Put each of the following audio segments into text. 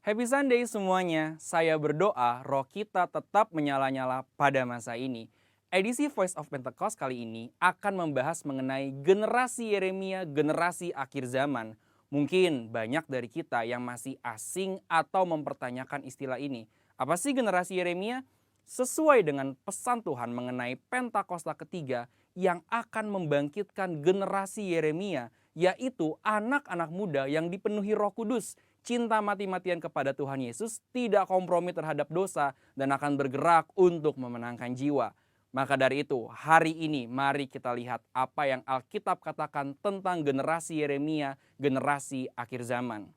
Happy Sunday semuanya. Saya berdoa roh kita tetap menyala-nyala pada masa ini. Edisi Voice of Pentecost kali ini akan membahas mengenai generasi Yeremia, generasi akhir zaman. Mungkin banyak dari kita yang masih asing atau mempertanyakan istilah ini. Apa sih generasi Yeremia? Sesuai dengan pesan Tuhan mengenai Pentakosta ketiga yang akan membangkitkan generasi Yeremia, yaitu anak-anak muda yang dipenuhi Roh Kudus, cinta mati-matian kepada Tuhan Yesus, tidak kompromi terhadap dosa, dan akan bergerak untuk memenangkan jiwa. Maka dari itu, hari ini mari kita lihat apa yang Alkitab katakan tentang generasi Yeremia, generasi akhir zaman.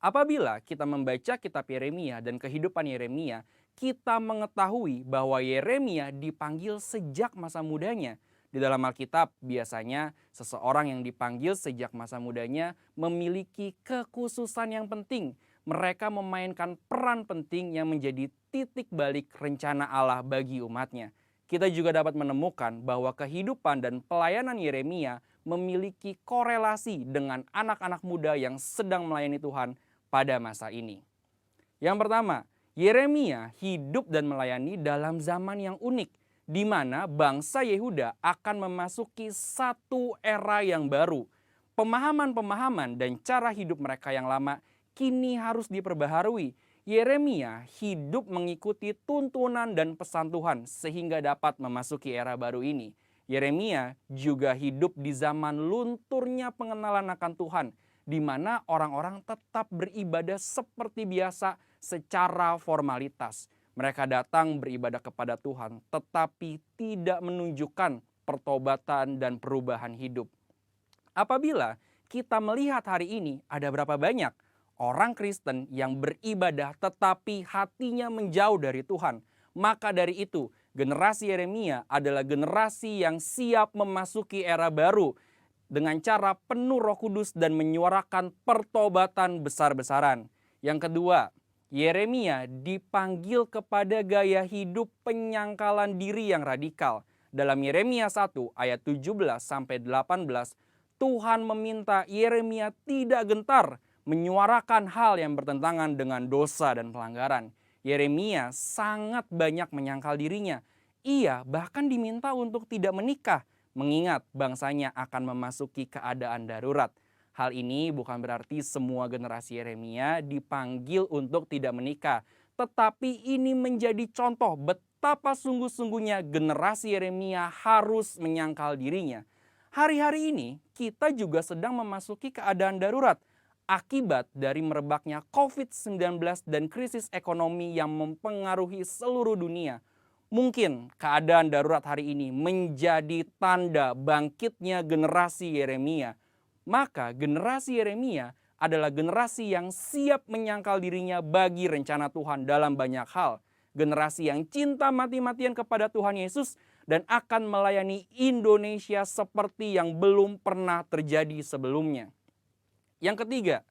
Apabila kita membaca kitab Yeremia dan kehidupan Yeremia, kita mengetahui bahwa Yeremia dipanggil sejak masa mudanya. Di dalam Alkitab, biasanya seseorang yang dipanggil sejak masa mudanya memiliki kekhususan yang penting. Mereka memainkan peran penting yang menjadi titik balik rencana Allah bagi umatnya. Kita juga dapat menemukan bahwa kehidupan dan pelayanan Yeremia memiliki korelasi dengan anak-anak muda yang sedang melayani Tuhan pada masa ini. Yang pertama, Yeremia hidup dan melayani dalam zaman yang unik, di mana bangsa Yehuda akan memasuki satu era yang baru. Pemahaman-pemahaman dan cara hidup mereka yang lama kini harus diperbaharui. Yeremia hidup mengikuti tuntunan dan pesan Tuhan sehingga dapat memasuki era baru ini. Yeremia juga hidup di zaman lunturnya pengenalan akan Tuhan, di mana orang-orang tetap beribadah seperti biasa secara formalitas. Mereka datang beribadah kepada Tuhan, tetapi tidak menunjukkan pertobatan dan perubahan hidup. Apabila kita melihat hari ini, ada berapa banyak orang Kristen yang beribadah tetapi hatinya menjauh dari Tuhan. Maka dari itu, generasi Yeremia adalah generasi yang siap memasuki era baru dengan cara penuh Roh Kudus dan menyuarakan pertobatan besar-besaran. Yang kedua, Yeremia dipanggil kepada gaya hidup penyangkalan diri yang radikal. Dalam Yeremia 1 ayat 17-18, Tuhan meminta Yeremia tidak gentar menyuarakan hal yang bertentangan dengan dosa dan pelanggaran. Yeremia sangat banyak menyangkal dirinya. Ia bahkan diminta untuk tidak menikah, mengingat bangsanya akan memasuki keadaan darurat. Hal ini bukan berarti semua generasi Yeremia dipanggil untuk tidak menikah. Tetapi ini menjadi contoh betapa sungguh-sungguhnya generasi Yeremia harus menyangkal dirinya. Hari-hari ini kita juga sedang memasuki keadaan darurat akibat dari merebaknya COVID-19 dan krisis ekonomi yang mempengaruhi seluruh dunia. Mungkin keadaan darurat hari ini menjadi tanda bangkitnya generasi Yeremia. Maka generasi Yeremia adalah generasi yang siap menyangkal dirinya bagi rencana Tuhan dalam banyak hal. Generasi yang cinta mati-matian kepada Tuhan Yesus dan akan melayani Indonesia seperti yang belum pernah terjadi sebelumnya. Yang ketiga,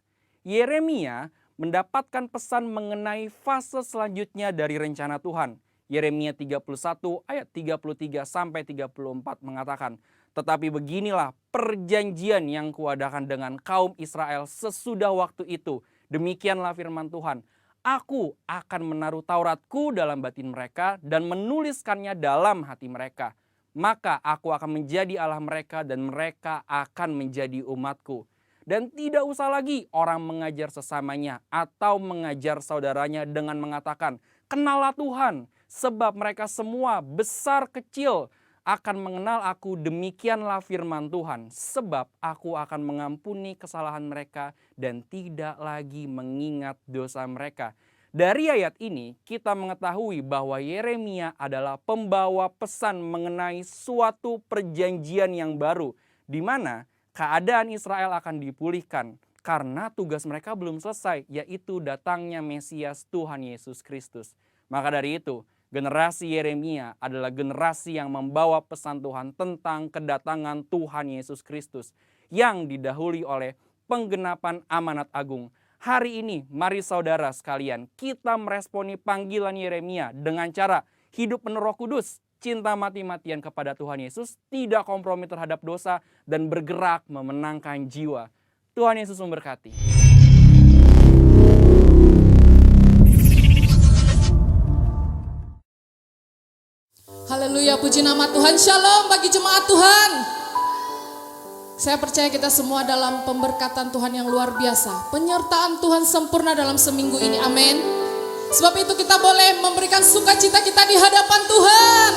Yeremia mendapatkan pesan mengenai fase selanjutnya dari rencana Tuhan. Yeremia 31 ayat 33-34 mengatakan, "Tetapi beginilah perjanjian yang kuadakan dengan kaum Israel sesudah waktu itu. Demikianlah firman Tuhan. Aku akan menaruh Tauratku dalam batin mereka dan menuliskannya dalam hati mereka. Maka aku akan menjadi Allah mereka dan mereka akan menjadi umatku. Dan tidak usah lagi orang mengajar sesamanya atau mengajar saudaranya dengan mengatakan, 'Kenallah Tuhan,' sebab mereka semua besar kecil akan mengenal aku, demikianlah firman Tuhan. Sebab aku akan mengampuni kesalahan mereka dan tidak lagi mengingat dosa mereka." Dari ayat ini kita mengetahui bahwa Yeremia adalah pembawa pesan mengenai suatu perjanjian yang baru, di mana keadaan Israel akan dipulihkan karena tugas mereka belum selesai, yaitu datangnya Mesias Tuhan Yesus Kristus. Maka dari itu, generasi Yeremia adalah generasi yang membawa pesan Tuhan tentang kedatangan Tuhan Yesus Kristus yang didahului oleh penggenapan amanat agung. Hari ini, mari saudara sekalian, kita meresponi panggilan Yeremia dengan cara hidup penuh Roh Kudus, cinta mati-matian kepada Tuhan Yesus, tidak kompromi terhadap dosa, dan bergerak memenangkan jiwa. Tuhan Yesus memberkati. Haleluya, puji nama Tuhan. Shalom bagi jemaat Tuhan. Saya percaya kita semua dalam pemberkatan Tuhan yang luar biasa. Penyertaan Tuhan sempurna dalam seminggu ini, amin. Sebab itu kita boleh memberikan sukacita kita di hadapan Tuhan.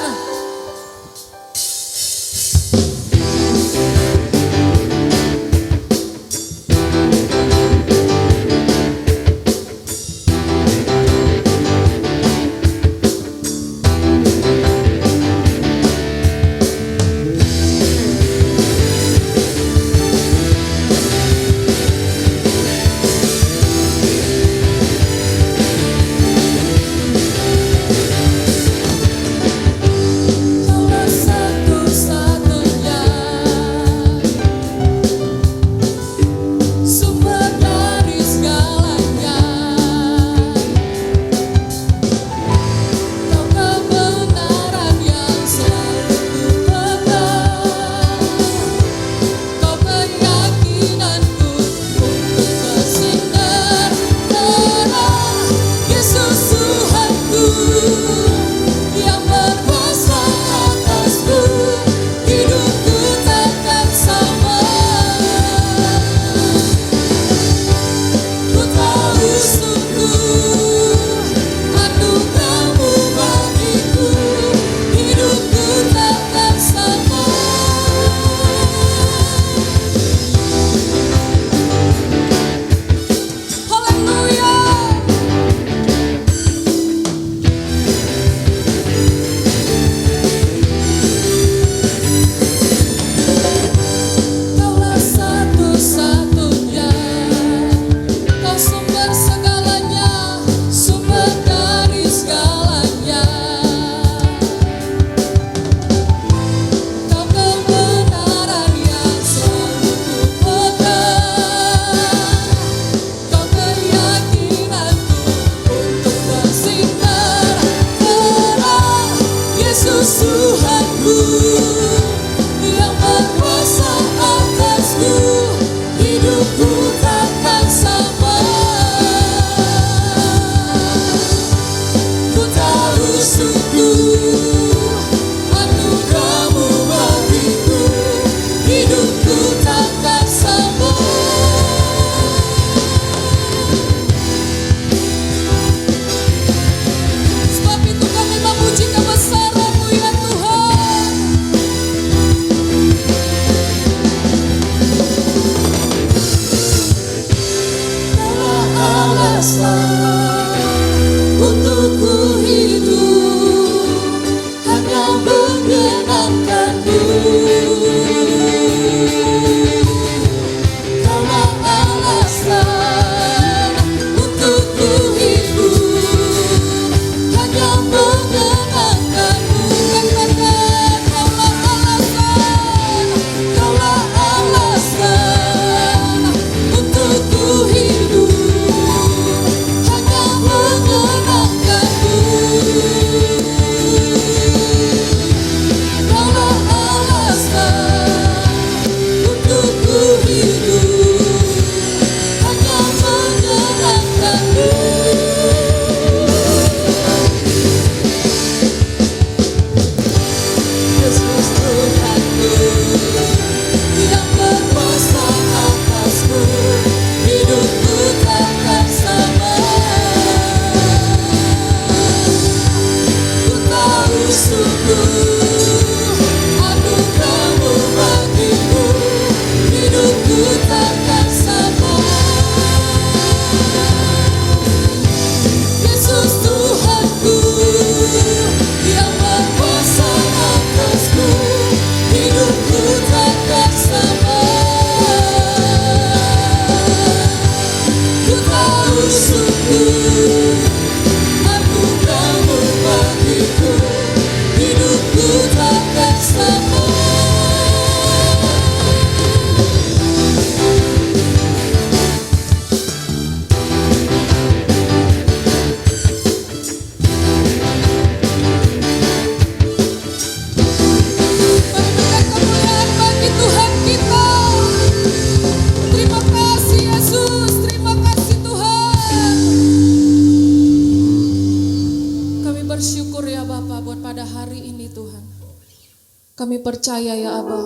percaya ya Aba,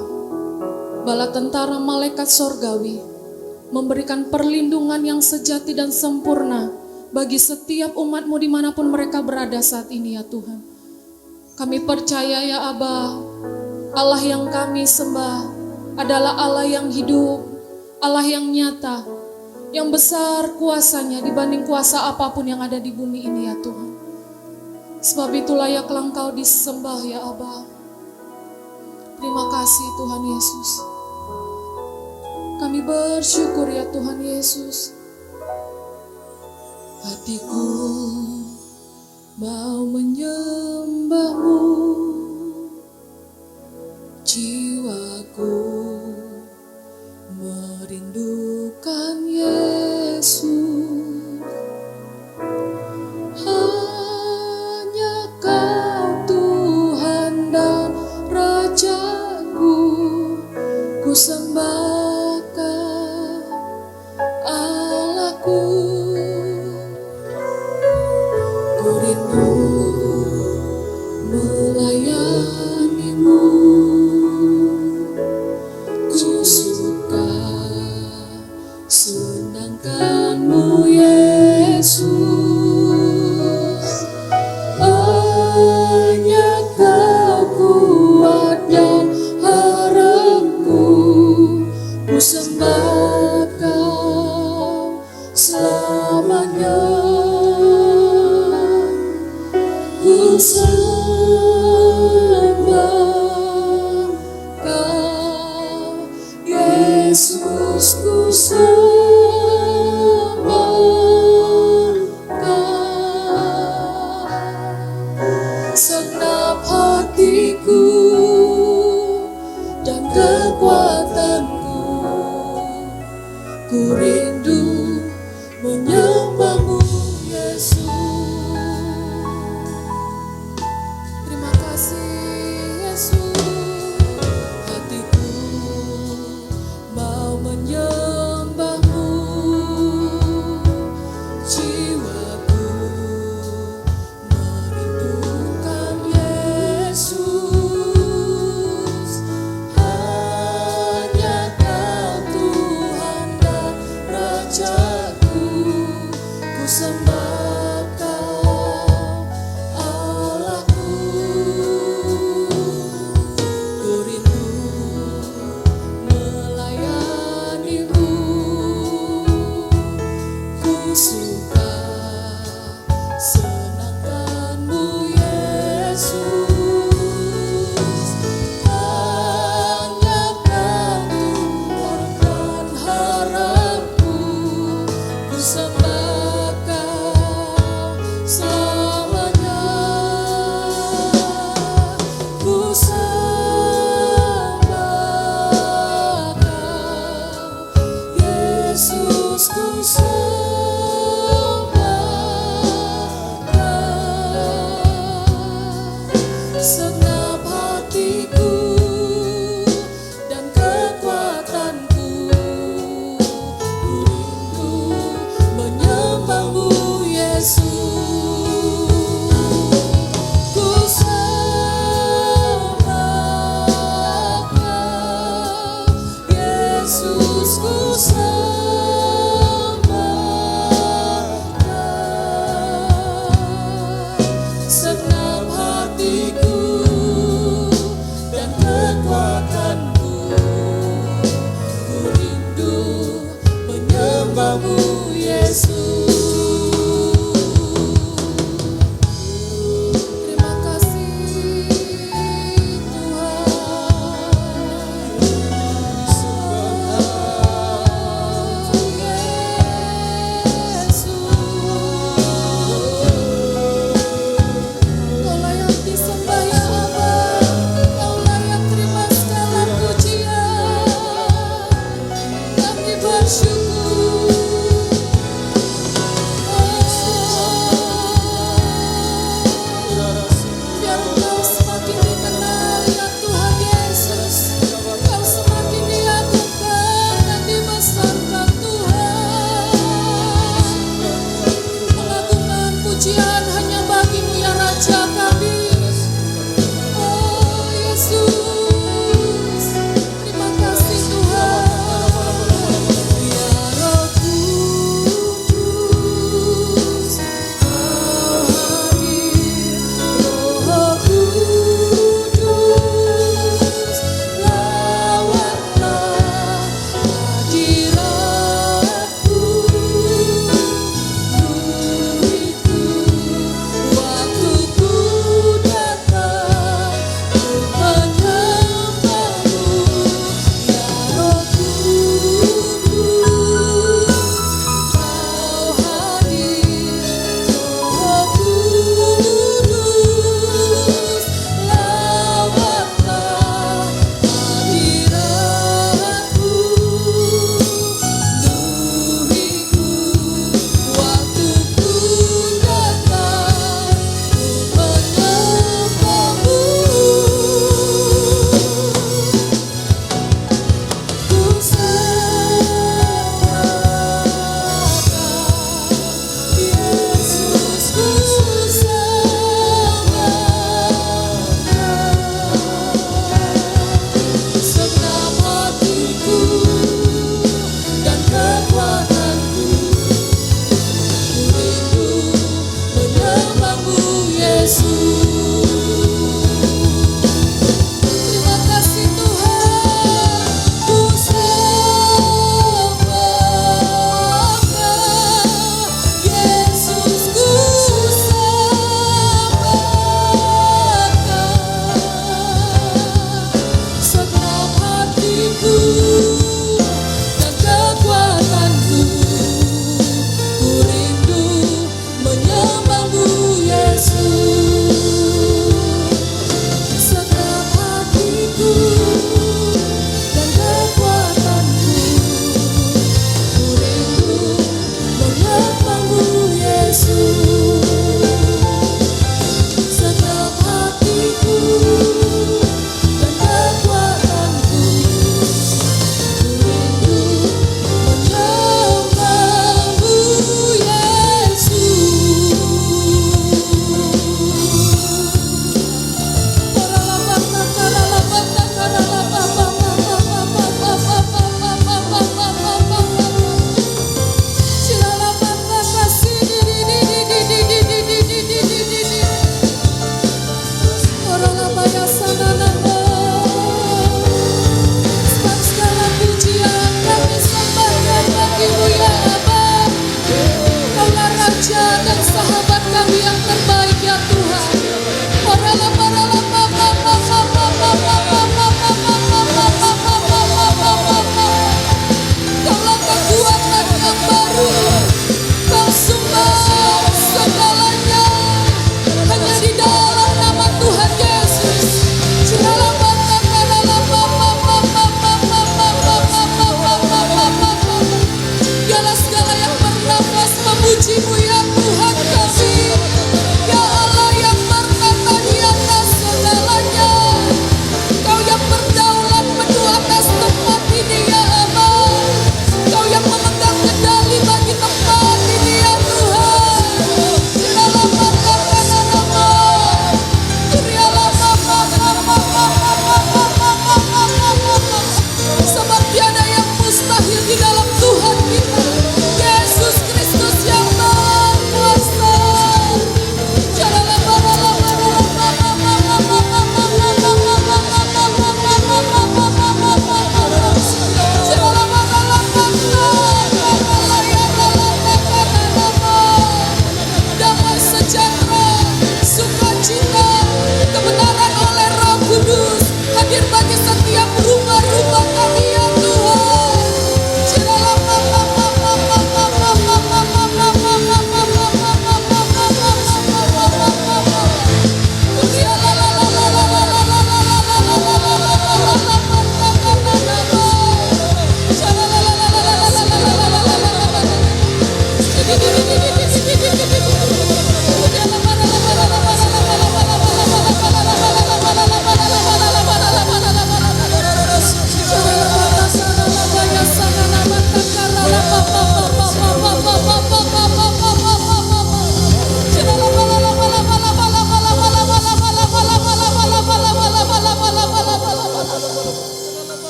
bala tentara malaikat sorgawi memberikan perlindungan yang sejati dan sempurna bagi setiap umat-Mu dimanapun mereka berada saat ini ya Tuhan. Kami percaya ya Aba, Allah yang kami sembah adalah Allah yang hidup, Allah yang nyata, yang besar kuasanya dibanding kuasa apapun yang ada di bumi ini ya Tuhan. Sebab itu layaklah Engkau disembah ya Aba. Terima kasih Tuhan Yesus. Kami bersyukur ya Tuhan Yesus. Hatiku mau menyembah-Mu, jiwaku merindukan Yesus. Hanya Kau Tuhan dan Rajaku, ku sembahkan Allahku. Ku rindu melayani-Mu,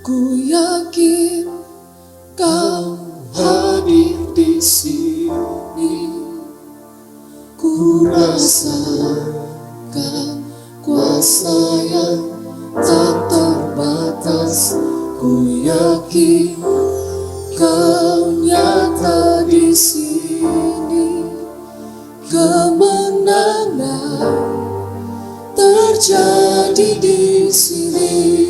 Ku yakin Kau hadir di sini, ku rasakan kuasa yang tak terbatas. Ku yakin Kau nyata di sini, kemenangan terjadi di sini.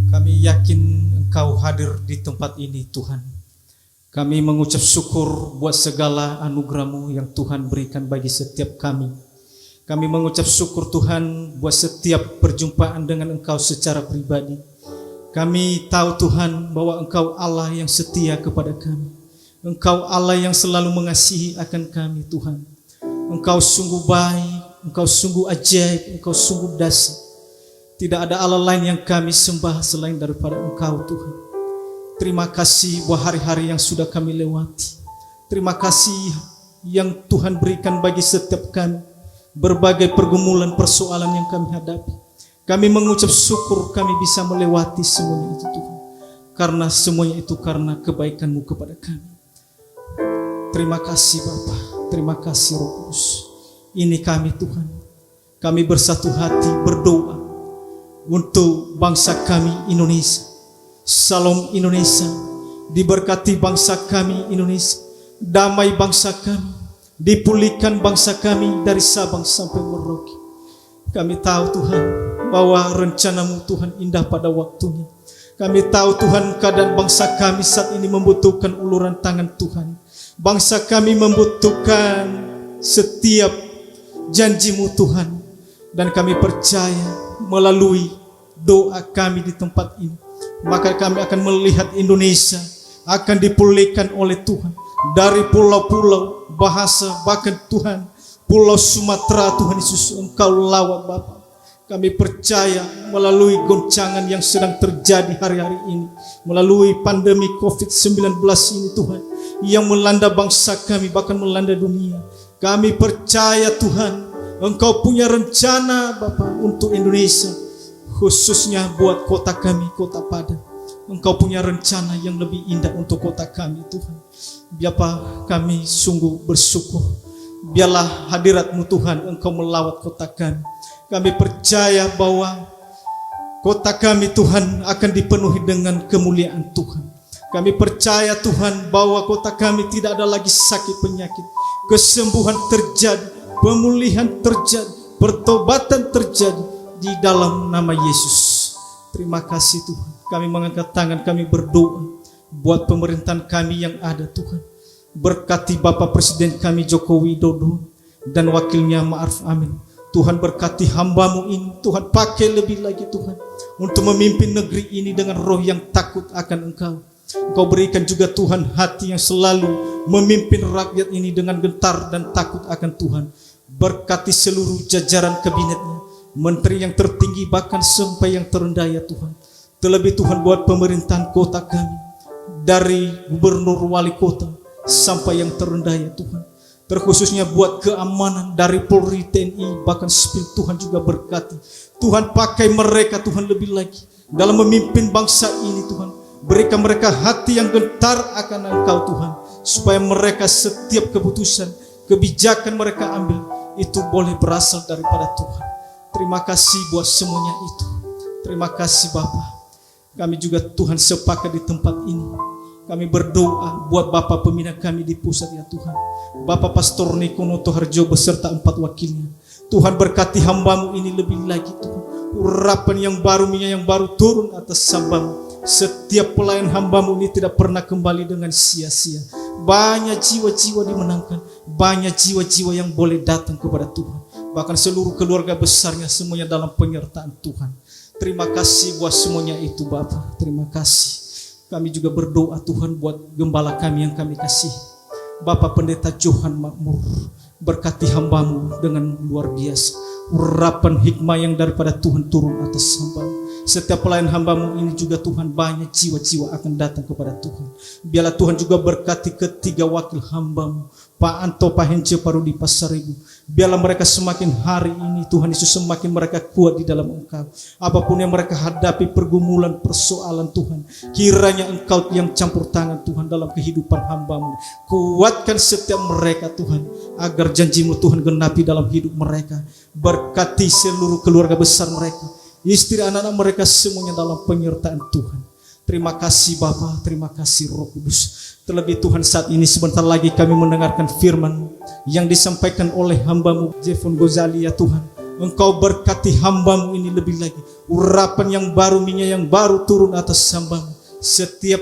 Kami yakin Engkau hadir di tempat ini, Tuhan. Kami mengucap syukur buat segala anugerah-Mu yang Tuhan berikan bagi setiap kami. Kami mengucap syukur, Tuhan, buat setiap perjumpaan dengan Engkau secara pribadi. Kami tahu, Tuhan, bahwa Engkau Allah yang setia kepada kami. Engkau Allah yang selalu mengasihi akan kami, Tuhan. Engkau sungguh baik, Engkau sungguh ajaib, Engkau sungguh dahsyat. Tidak ada Allah lain yang kami sembah selain daripada Engkau, Tuhan. Terima kasih buat hari-hari yang sudah kami lewati. Terima kasih yang Tuhan berikan bagi setiap kami. Berbagai pergumulan, persoalan yang kami hadapi. Kami mengucap syukur kami bisa melewati semuanya itu, Tuhan. Karena semuanya itu karena kebaikan-Mu kepada kami. Terima kasih Bapa, terima kasih Roh Kudus. Ini kami, Tuhan. Kami bersatu hati berdoa untuk bangsa kami Indonesia. Salam Indonesia, diberkati bangsa kami Indonesia, damai bangsa kami, dipulihkan bangsa kami dari Sabang sampai Merauke. Kami tahu, Tuhan, bahwa rencana-Mu, Tuhan, indah pada waktunya. Kami tahu, Tuhan, keadaan bangsa kami saat ini membutuhkan uluran tangan Tuhan. Bangsa kami membutuhkan setiap janji-Mu, Tuhan. Dan kami percaya melalui doa kami di tempat ini, maka kami akan melihat Indonesia akan dipulihkan oleh Tuhan. Dari pulau-pulau, bahasa, bahkan Tuhan, Pulau Sumatera, Tuhan Yesus, Engkau lawat Bapa. Kami percaya melalui goncangan yang sedang terjadi hari-hari ini, melalui pandemi COVID-19 ini, Tuhan, yang melanda bangsa kami, bahkan melanda dunia. Kami percaya, Tuhan, Engkau punya rencana, Bapa, untuk Indonesia, khususnya buat kota kami, Kota Padang. Engkau punya rencana yang lebih indah untuk kota kami, Tuhan. Bapa, kami sungguh bersyukur. Biarlah hadirat-Mu, Tuhan, Engkau melawat kota kami. Kami percaya bahwa kota kami, Tuhan, akan dipenuhi dengan kemuliaan Tuhan. Kami percaya, Tuhan, bahwa kota kami tidak ada lagi sakit penyakit. Kesembuhan terjadi, pemulihan terjadi, pertobatan terjadi di dalam nama Yesus. Terima kasih Tuhan. Kami mengangkat tangan, kami berdoa buat pemerintahan kami yang ada Tuhan. Berkati Bapak Presiden kami Joko Widodo dan wakilnya Ma'ruf Amin. Tuhan berkati hamba-Mu ini, Tuhan pakai lebih lagi Tuhan untuk memimpin negeri ini dengan roh yang takut akan Engkau. Engkau berikan juga Tuhan hati yang selalu memimpin rakyat ini dengan gentar dan takut akan Tuhan. Berkati seluruh jajaran kabinetnya, menteri yang tertinggi bahkan sampai yang terendah ya Tuhan. Terlebih Tuhan buat pemerintahan kota kami, dari gubernur wali kota sampai yang terendah ya Tuhan. Terkhususnya buat keamanan dari Polri, TNI, bahkan sipil Tuhan juga berkati. Tuhan pakai mereka Tuhan lebih lagi dalam memimpin bangsa ini Tuhan. Berikan mereka hati yang gentar akan Engkau Tuhan, supaya mereka setiap keputusan, kebijakan mereka ambil itu boleh berasal daripada Tuhan. Terima kasih buat semuanya itu. Terima kasih Bapa. Kami juga Tuhan sepakat di tempat ini. Kami berdoa buat Bapak pembina kami di pusat ya Tuhan. Bapak Pastor Niko Notoharjo beserta 4 wakilnya. Tuhan berkati hamba-Mu ini lebih lagi Tuhan. Urapan yang baru, minyak yang baru turun atas hamba-Mu. Setiap pelayan hamba-Mu ini tidak pernah kembali dengan sia-sia. Banyak jiwa-jiwa dimenangkan. Banyak jiwa-jiwa yang boleh datang kepada Tuhan. Bahkan seluruh keluarga besarnya semuanya dalam penyertaan Tuhan. Terima kasih buat semuanya itu Bapak. Terima kasih. Kami juga berdoa Tuhan buat gembala kami yang kami kasih, Bapak Pendeta Johan Makmur. Berkati hamba-Mu dengan luar biasa. Urapan hikmah yang daripada Tuhan turun atas hamba-Mu. Setiap pelayan hamba-Mu ini juga Tuhan banyak jiwa-jiwa akan datang kepada Tuhan. Biarlah Tuhan juga berkati ketiga wakil hamba-Mu, Pak Anto, Pak Hence, Pak Rudi Pasaribu. Biarlah mereka semakin hari ini Tuhan Yesus semakin mereka kuat di dalam Engkau. Apapun yang mereka hadapi, pergumulan, persoalan Tuhan, kiranya Engkau yang campur tangan Tuhan dalam kehidupan hamba-Mu. Kuatkan setiap mereka Tuhan, agar janji-Mu Tuhan genapi dalam hidup mereka. Berkati seluruh keluarga besar mereka, istri anak-anak mereka semuanya dalam penyertaan Tuhan. Terima kasih Bapa, terima kasih Roh Kudus. Terlebih Tuhan saat ini sebentar lagi kami mendengarkan firman yang disampaikan oleh hamba-Mu Jefon Gozali ya Tuhan. Engkau berkati hamba-Mu ini lebih lagi. Urapan yang baru, minyak yang baru turun atas hamba-Mu. Setiap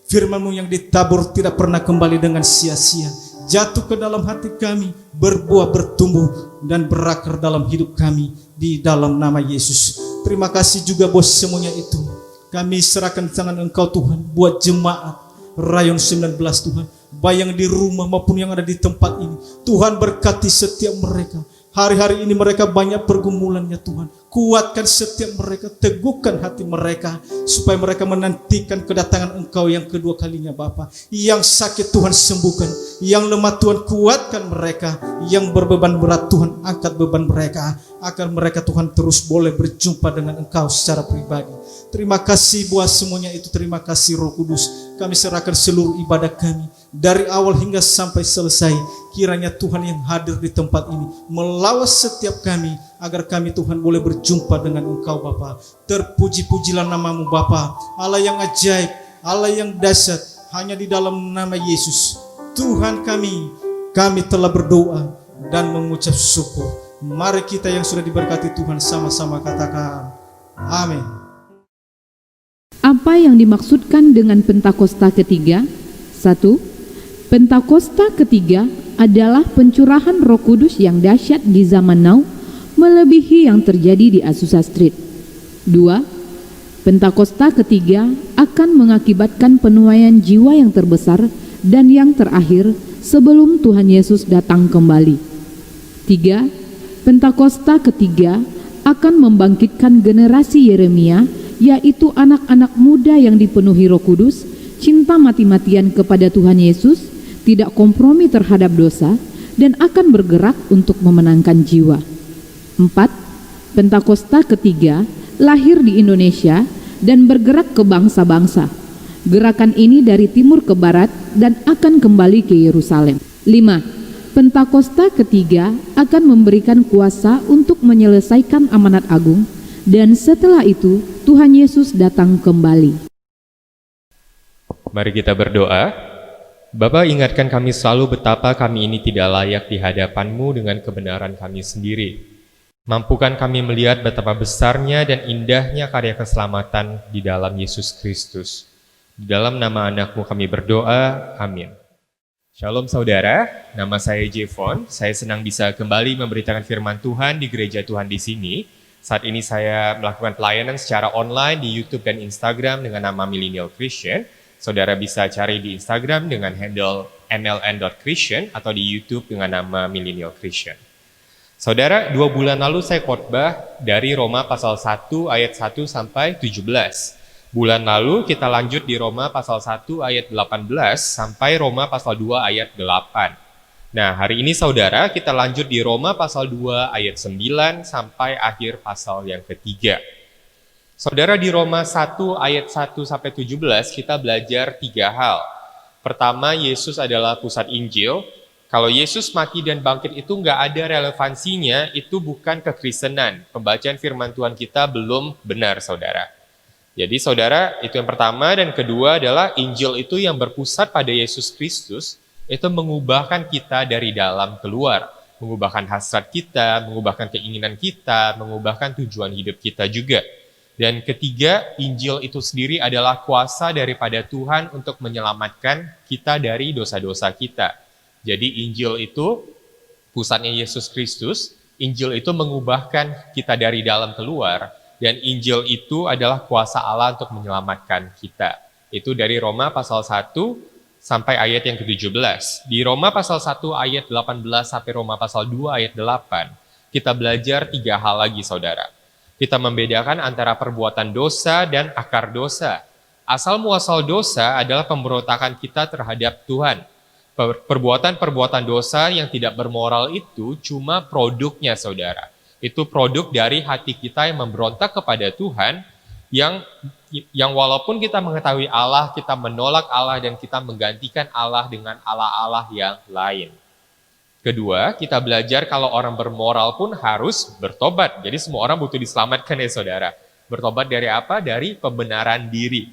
firman-Mu yang ditabur tidak pernah kembali dengan sia-sia. Jatuh ke dalam hati kami, berbuah, bertumbuh, dan berakar dalam hidup kami di dalam nama Yesus. Terima kasih juga bos semuanya itu. Kami serahkan tangan Engkau Tuhan buat jemaat Rayon 19 Tuhan, baik yang di rumah maupun yang ada di tempat ini. Tuhan berkati setiap mereka. Hari-hari ini mereka banyak pergumulannya Tuhan. Kuatkan setiap mereka, teguhkan hati mereka, supaya mereka menantikan kedatangan Engkau yang kedua kalinya Bapa. Yang sakit Tuhan sembuhkan, yang lemah Tuhan kuatkan mereka, yang berbeban berat Tuhan angkat beban mereka, agar mereka Tuhan terus boleh berjumpa dengan Engkau secara pribadi. Terima kasih buat semuanya itu. Terima kasih Roh Kudus. Kami serahkan seluruh ibadah kami dari awal hingga sampai selesai. Kiranya Tuhan yang hadir di tempat ini melawas setiap kami, agar kami Tuhan boleh berjumpa dengan Engkau Bapa. Terpuji-pujilah nama-Mu Bapa, Allah yang ajaib, Allah yang dahsyat. Hanya di dalam nama Yesus Tuhan kami telah berdoa dan mengucap syukur. Mari kita yang sudah diberkati Tuhan sama-sama katakan amin. Apa yang dimaksudkan dengan Pentakosta ketiga? 1. Pentakosta ketiga adalah pencurahan Roh Kudus yang dahsyat di zaman now, melebihi yang terjadi di Azusa Street. 2. Pentakosta ketiga akan mengakibatkan penuaian jiwa yang terbesar dan yang terakhir sebelum Tuhan Yesus datang kembali. 3. Pentakosta ketiga akan membangkitkan generasi Yeremia, yaitu anak-anak muda yang dipenuhi Roh Kudus, cinta mati-matian kepada Tuhan Yesus, tidak kompromi terhadap dosa, dan akan bergerak untuk memenangkan jiwa. 4. Pentakosta ketiga lahir di Indonesia dan bergerak ke bangsa-bangsa. Gerakan ini dari timur ke barat dan akan kembali ke Yerusalem. 5. Pentakosta ketiga akan memberikan kuasa untuk menyelesaikan amanat agung, dan setelah itu Tuhan Yesus datang kembali. Mari kita berdoa. Bapa, ingatkan kami selalu betapa kami ini tidak layak di hadapan-Mu dengan kebenaran kami sendiri. Mampukan kami melihat betapa besarnya dan indahnya karya keselamatan di dalam Yesus Kristus. Di dalam nama anak-Mu kami berdoa, amin. Shalom saudara, nama saya Jevon. Saya senang bisa kembali memberitakan firman Tuhan di gereja Tuhan di sini. Saat ini saya melakukan pelayanan secara online di YouTube dan Instagram dengan nama Millennial Christian. Saudara bisa cari di Instagram dengan handle mln.christian atau di YouTube dengan nama Millennial Christian. Saudara, 2 bulan lalu saya khotbah dari Roma pasal 1 ayat 1 sampai 17. Bulan lalu kita lanjut di Roma pasal 1 ayat 18 sampai Roma pasal 2 ayat 8. Nah, hari ini saudara kita lanjut di Roma pasal 2 ayat 9 sampai akhir pasal yang ketiga. Saudara, di Roma 1 ayat 1 sampai 17 kita belajar 3 hal. Pertama, Yesus adalah pusat Injil. Kalau Yesus mati dan bangkit itu nggak ada relevansinya, itu bukan kekristenan. Pembacaan firman Tuhan kita belum benar, saudara. Jadi saudara, itu yang pertama. Dan kedua adalah Injil itu yang berpusat pada Yesus Kristus, itu mengubahkan kita dari dalam keluar. Mengubahkan hasrat kita, mengubahkan keinginan kita, mengubahkan tujuan hidup kita juga. Dan ketiga, Injil itu sendiri adalah kuasa daripada Tuhan untuk menyelamatkan kita dari dosa-dosa kita. Jadi Injil itu pusatnya Yesus Kristus, Injil itu mengubahkan kita dari dalam keluar, dan Injil itu adalah kuasa Allah untuk menyelamatkan kita. Itu dari Roma pasal 1 sampai ayat yang ke-17. Di Roma pasal 1 ayat 18 sampai Roma pasal 2 ayat 8, kita belajar 3 hal lagi saudara. Kita membedakan antara perbuatan dosa dan akar dosa. Asal muasal dosa adalah pemberontakan kita terhadap Tuhan. Perbuatan-perbuatan dosa yang tidak bermoral itu cuma produknya, saudara. Itu produk dari hati kita yang memberontak kepada Tuhan, yang walaupun kita mengetahui Allah, kita menolak Allah dan kita menggantikan Allah dengan Allah-Allah yang lain. Kedua, kita belajar kalau orang bermoral pun harus bertobat. Jadi semua orang butuh diselamatkan ya saudara. Bertobat dari apa? Dari pembenaran diri.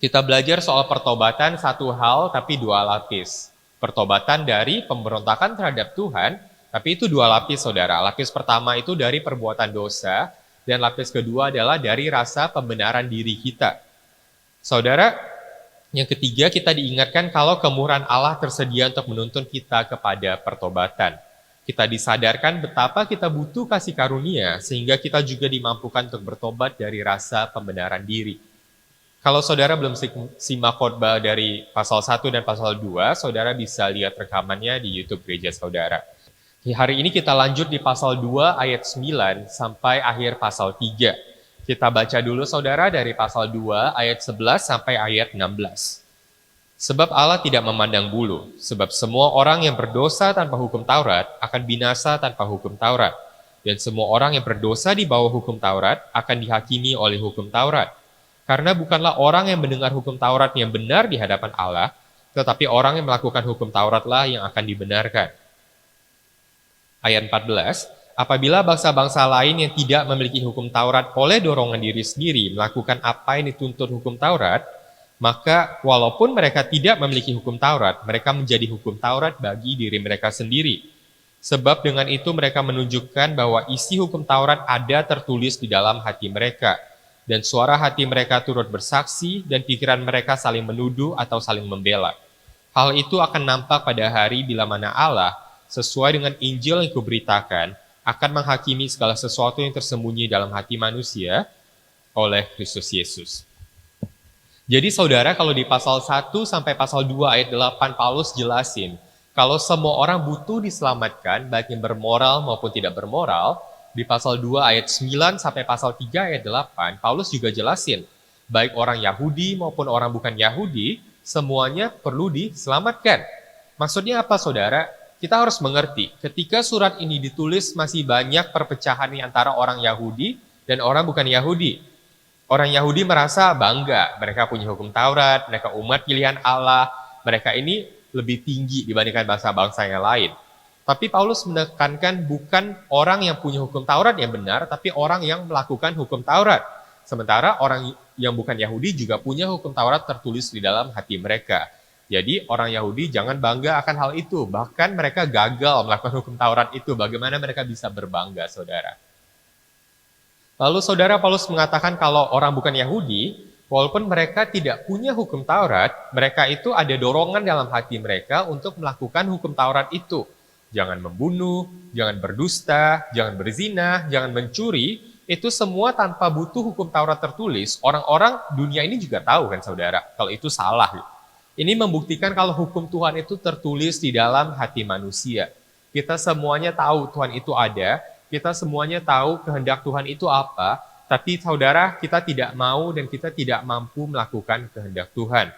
Kita belajar soal pertobatan 1 hal tapi 2 lapis. Pertobatan dari pemberontakan terhadap Tuhan, tapi itu 2 lapis saudara. Lapis pertama itu dari perbuatan dosa, dan lapis kedua adalah dari rasa pembenaran diri kita. Saudara, yang ketiga, kita diingatkan kalau kemurahan Allah tersedia untuk menuntun kita kepada pertobatan. Kita disadarkan betapa kita butuh kasih karunia, sehingga kita juga dimampukan untuk bertobat dari rasa pembenaran diri. Kalau saudara belum simak khotbah dari pasal 1 dan pasal 2, saudara bisa lihat rekamannya di YouTube gereja saudara. Hari ini kita lanjut di pasal 2 ayat 9 sampai akhir pasal 3. Kita baca dulu saudara dari pasal 2 ayat 11 sampai ayat 16. Sebab Allah tidak memandang bulu, sebab semua orang yang berdosa tanpa hukum Taurat akan binasa tanpa hukum Taurat. Dan semua orang yang berdosa di bawah hukum Taurat akan dihakimi oleh hukum Taurat. Karena bukanlah orang yang mendengar hukum Taurat yang benar di hadapan Allah, tetapi orang yang melakukan hukum Tauratlah yang akan dibenarkan. Ayat 14, apabila bangsa-bangsa lain yang tidak memiliki hukum Taurat oleh dorongan diri sendiri melakukan apa yang dituntut hukum Taurat, maka walaupun mereka tidak memiliki hukum Taurat, mereka menjadi hukum Taurat bagi diri mereka sendiri. Sebab dengan itu mereka menunjukkan bahwa isi hukum Taurat ada tertulis di dalam hati mereka, dan suara hati mereka turut bersaksi, dan pikiran mereka saling menuduh atau saling membela. Hal itu akan nampak pada hari bila mana Allah, sesuai dengan Injil yang kuberitakan, akan menghakimi segala sesuatu yang tersembunyi dalam hati manusia oleh Kristus Yesus. Jadi saudara, kalau di pasal 1 sampai pasal 2 ayat 8 Paulus jelasin, kalau semua orang butuh diselamatkan, baik yang bermoral maupun tidak bermoral, di pasal 2 ayat 9 sampai pasal 3 ayat 8, Paulus juga jelasin, baik orang Yahudi maupun orang bukan Yahudi, semuanya perlu diselamatkan. Maksudnya apa saudara? Kita harus mengerti, ketika surat ini ditulis masih banyak perpecahan di antara orang Yahudi dan orang bukan Yahudi. Orang Yahudi merasa bangga, mereka punya hukum Taurat, mereka umat pilihan Allah, mereka ini lebih tinggi dibandingkan bangsa-bangsa yang lain. Tapi Paulus menekankan bukan orang yang punya hukum Taurat yang benar, tapi orang yang melakukan hukum Taurat. Sementara orang yang bukan Yahudi juga punya hukum Taurat tertulis di dalam hati mereka. Jadi orang Yahudi jangan bangga akan hal itu. Bahkan mereka gagal melakukan hukum Taurat itu. Bagaimana mereka bisa berbangga, saudara? Lalu saudara Paulus mengatakan kalau orang bukan Yahudi, walaupun mereka tidak punya hukum Taurat, mereka itu ada dorongan dalam hati mereka untuk melakukan hukum Taurat itu. Jangan membunuh, jangan berdusta, jangan berzina, jangan mencuri. Itu semua tanpa butuh hukum Taurat tertulis. Orang-orang dunia ini juga tahu kan saudara, kalau itu salah. Ini membuktikan kalau hukum Tuhan itu tertulis di dalam hati manusia. Kita semuanya tahu Tuhan itu ada, kita semuanya tahu kehendak Tuhan itu apa, tapi saudara, kita tidak mau dan kita tidak mampu melakukan kehendak Tuhan.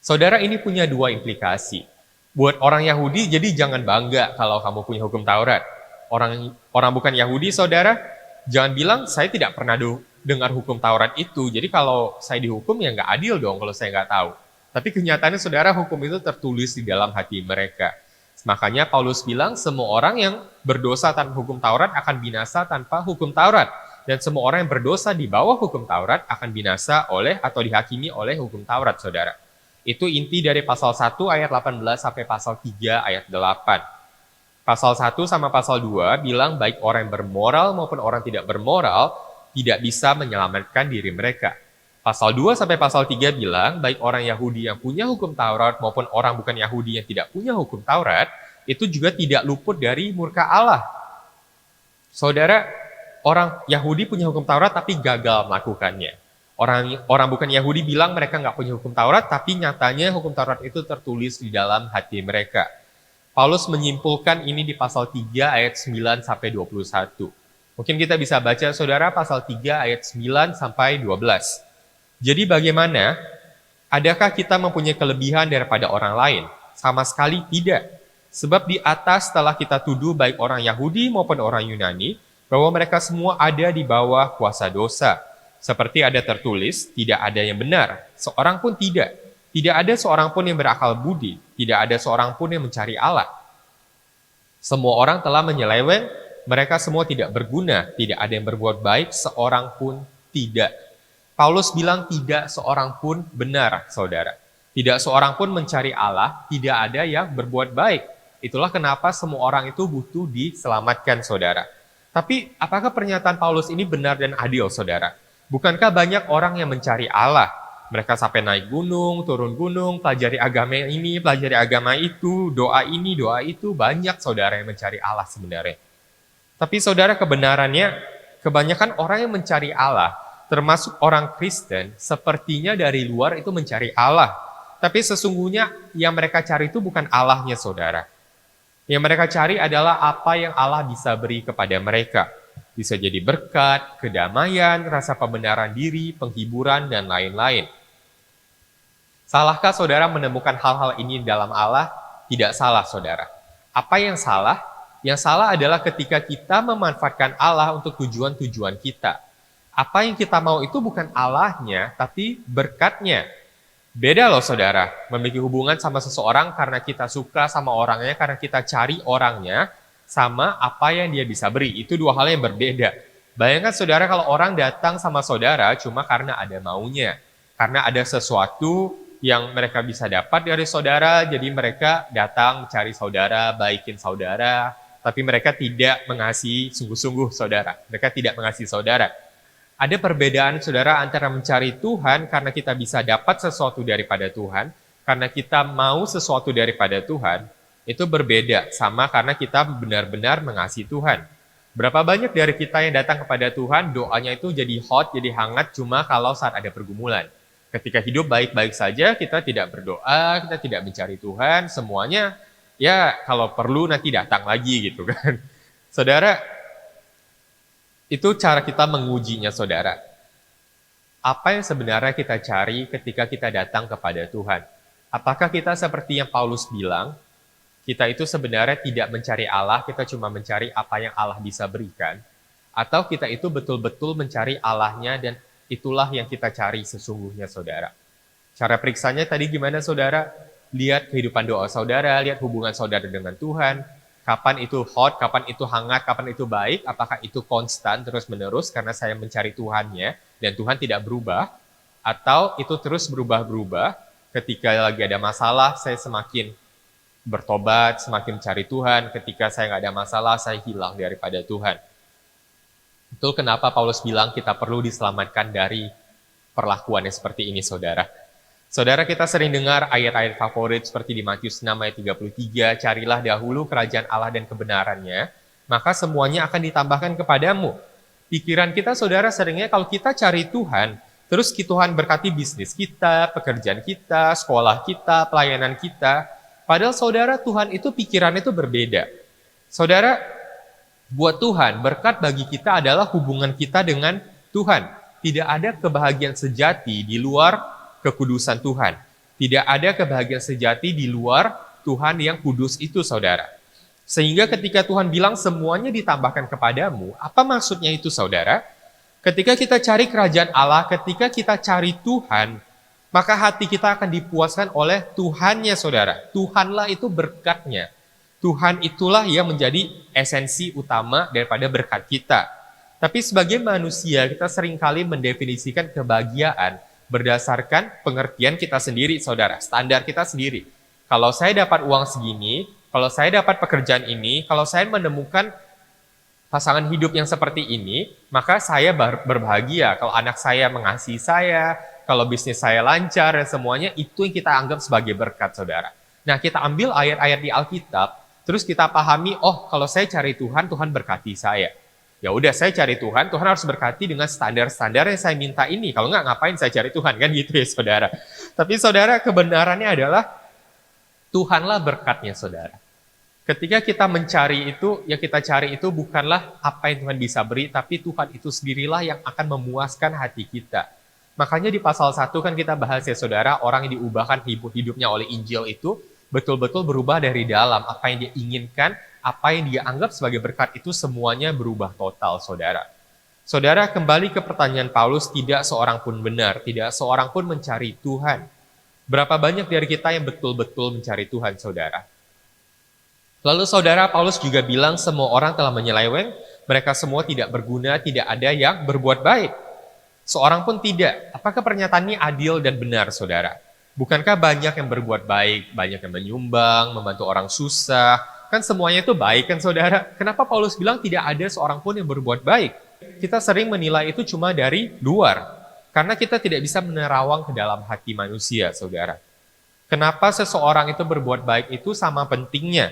Saudara, ini punya dua implikasi. Buat orang Yahudi, jadi jangan bangga kalau kamu punya hukum Taurat. Orang bukan Yahudi, saudara, jangan bilang, saya tidak pernah dengar hukum Taurat itu, jadi kalau saya dihukum ya nggak adil dong kalau saya nggak tahu. Tapi kenyataannya saudara, hukum itu tertulis di dalam hati mereka. Makanya Paulus bilang semua orang yang berdosa tanpa hukum Taurat akan binasa tanpa hukum Taurat. Dan semua orang yang berdosa di bawah hukum Taurat akan binasa oleh atau dihakimi oleh hukum Taurat, saudara. Itu inti dari pasal 1 ayat 18 sampai pasal 3 ayat 8. Pasal 1 sama pasal 2 bilang baik orang yang bermoral maupun orang tidak bermoral tidak bisa menyelamatkan diri mereka. Pasal 2 sampai pasal 3 bilang, baik orang Yahudi yang punya hukum Taurat maupun orang bukan Yahudi yang tidak punya hukum Taurat, itu juga tidak luput dari murka Allah. Saudara, orang Yahudi punya hukum Taurat tapi gagal melakukannya. Orang bukan Yahudi bilang mereka nggak punya hukum Taurat, tapi nyatanya hukum Taurat itu tertulis di dalam hati mereka. Paulus menyimpulkan ini di pasal 3 ayat 9 sampai 21. Mungkin kita bisa baca saudara pasal 3 ayat 9 sampai 12. Jadi bagaimana? Adakah kita mempunyai kelebihan daripada orang lain? Sama sekali tidak. Sebab di atas telah kita tuduh baik orang Yahudi maupun orang Yunani, bahwa mereka semua ada di bawah kuasa dosa. Seperti ada tertulis, tidak ada yang benar, seorang pun tidak. Tidak ada seorang pun yang berakal budi, tidak ada seorang pun yang mencari Allah. Semua orang telah menyeleweng, mereka semua tidak berguna, tidak ada yang berbuat baik, seorang pun tidak. Paulus bilang tidak seorang pun benar, saudara. Tidak seorang pun mencari Allah, tidak ada yang berbuat baik. Itulah kenapa semua orang itu butuh diselamatkan, saudara. Tapi apakah pernyataan Paulus ini benar dan adil, saudara? Bukankah banyak orang yang mencari Allah? Mereka sampai naik gunung, turun gunung, pelajari agama ini, pelajari agama itu, doa ini, doa itu. Banyak saudara yang mencari Allah sebenarnya. Tapi saudara, kebenarannya, kebanyakan orang yang mencari Allah, termasuk orang Kristen, sepertinya dari luar itu mencari Allah. Tapi sesungguhnya yang mereka cari itu bukan Allahnya, saudara. Yang mereka cari adalah apa yang Allah bisa beri kepada mereka. Bisa jadi berkat, kedamaian, rasa pembenaran diri, penghiburan, dan lain-lain. Salahkah saudara menemukan hal-hal ini dalam Allah? Tidak salah, saudara. Apa yang salah? Yang salah adalah ketika kita memanfaatkan Allah untuk tujuan-tujuan kita. Apa yang kita mau itu bukan Allahnya, tapi berkatnya. Beda loh saudara, memiliki hubungan sama seseorang karena kita suka sama orangnya, karena kita cari orangnya, sama apa yang dia bisa beri. Itu dua hal yang berbeda. Bayangkan saudara kalau orang datang sama saudara cuma karena ada maunya. Karena ada sesuatu yang mereka bisa dapat dari saudara, jadi mereka datang mencari saudara, baikin saudara, tapi mereka tidak mengasihi sungguh-sungguh saudara. Mereka tidak mengasihi saudara. Ada perbedaan saudara antara mencari Tuhan karena kita bisa dapat sesuatu daripada Tuhan, karena kita mau sesuatu daripada Tuhan, itu berbeda sama karena kita benar-benar mengasihi Tuhan. Berapa banyak dari kita yang datang kepada Tuhan, doanya itu jadi hot, jadi hangat cuma kalau saat ada pergumulan. Ketika hidup baik-baik saja, kita tidak berdoa, kita tidak mencari Tuhan, semuanya ya kalau perlu nanti datang lagi gitu kan. Saudara, itu cara kita mengujinya saudara. Apa yang sebenarnya kita cari ketika kita datang kepada Tuhan? Apakah kita seperti yang Paulus bilang, kita itu sebenarnya tidak mencari Allah, kita cuma mencari apa yang Allah bisa berikan? Atau kita itu betul-betul mencari Allahnya dan itulah yang kita cari sesungguhnya saudara? Cara periksanya tadi gimana saudara? Lihat kehidupan doa saudara, lihat hubungan saudara dengan Tuhan. Kapan itu hot, kapan itu hangat, kapan itu baik, apakah itu konstan terus-menerus karena saya mencari Tuhannya dan Tuhan tidak berubah, atau itu terus berubah-berubah Ketika lagi ada masalah, saya semakin bertobat, semakin mencari Tuhan. Ketika saya nggak ada masalah, saya hilang daripada Tuhan. Itu kenapa Paulus bilang kita perlu diselamatkan dari perlakuan yang seperti ini, saudara. Saudara, kita sering dengar ayat-ayat favorit seperti di Matius 6 ayat 33, carilah dahulu kerajaan Allah dan kebenarannya, maka semuanya akan ditambahkan kepadamu. Pikiran kita, saudara, seringnya kalau kita cari Tuhan, terus Tuhan berkati bisnis kita, pekerjaan kita, sekolah kita, pelayanan kita. Padahal saudara, Tuhan itu pikirannya itu berbeda. Saudara, buat Tuhan, berkat bagi kita adalah hubungan kita dengan Tuhan. Tidak ada kebahagiaan sejati di luar kekudusan Tuhan. Tidak ada kebahagiaan sejati di luar Tuhan yang kudus itu, saudara. Sehingga ketika Tuhan bilang semuanya ditambahkan kepadamu, apa maksudnya itu, saudara? Ketika kita cari kerajaan Allah, ketika kita cari Tuhan, maka hati kita akan dipuaskan oleh Tuhannya, saudara. Tuhanlah itu berkatnya. Tuhan itulah yang menjadi esensi utama daripada berkat kita. Tapi sebagai manusia, kita seringkali mendefinisikan kebahagiaan berdasarkan pengertian kita sendiri, saudara. Standar kita sendiri. Kalau saya dapat uang segini, kalau saya dapat pekerjaan ini, kalau saya menemukan pasangan hidup yang seperti ini, maka saya berbahagia. Kalau anak saya mengasihi saya, kalau bisnis saya lancar, dan semuanya itu yang kita anggap sebagai berkat, saudara. Nah, kita ambil ayat-ayat di Alkitab, terus kita pahami, oh kalau saya cari Tuhan, Tuhan berkati saya. Ya udah, saya cari Tuhan, Tuhan harus berkati dengan standar-standar yang saya minta ini. Kalau nggak, ngapain saya cari Tuhan, kan gitu ya, saudara. Tapi saudara, kebenarannya adalah Tuhanlah berkatnya, saudara. Ketika kita mencari itu, yang kita cari itu bukanlah apa yang Tuhan bisa beri, tapi Tuhan itu sendirilah yang akan memuaskan hati kita. Makanya di pasal 1 kan kita bahas ya, saudara, orang yang diubahkan hidupnya oleh Injil itu betul-betul berubah dari dalam. Apa yang dia inginkan, apa yang dia anggap sebagai berkat itu semuanya berubah total, saudara. Saudara, kembali ke pertanyaan Paulus, tidak seorang pun benar, tidak seorang pun mencari Tuhan. Berapa banyak dari kita yang betul-betul mencari Tuhan, saudara? Lalu saudara, Paulus juga bilang semua orang telah menyeleweng, mereka semua tidak berguna, tidak ada yang berbuat baik. Seorang pun tidak. Apakah pernyataan ini adil dan benar, saudara? Bukankah banyak yang berbuat baik, banyak yang menyumbang, membantu orang susah, kan semuanya itu baik kan, saudara? Kenapa Paulus bilang tidak ada seorang pun yang berbuat baik? Kita sering menilai itu cuma dari luar, karena kita tidak bisa menerawang ke dalam hati manusia, saudara. Kenapa seseorang itu berbuat baik itu sama pentingnya?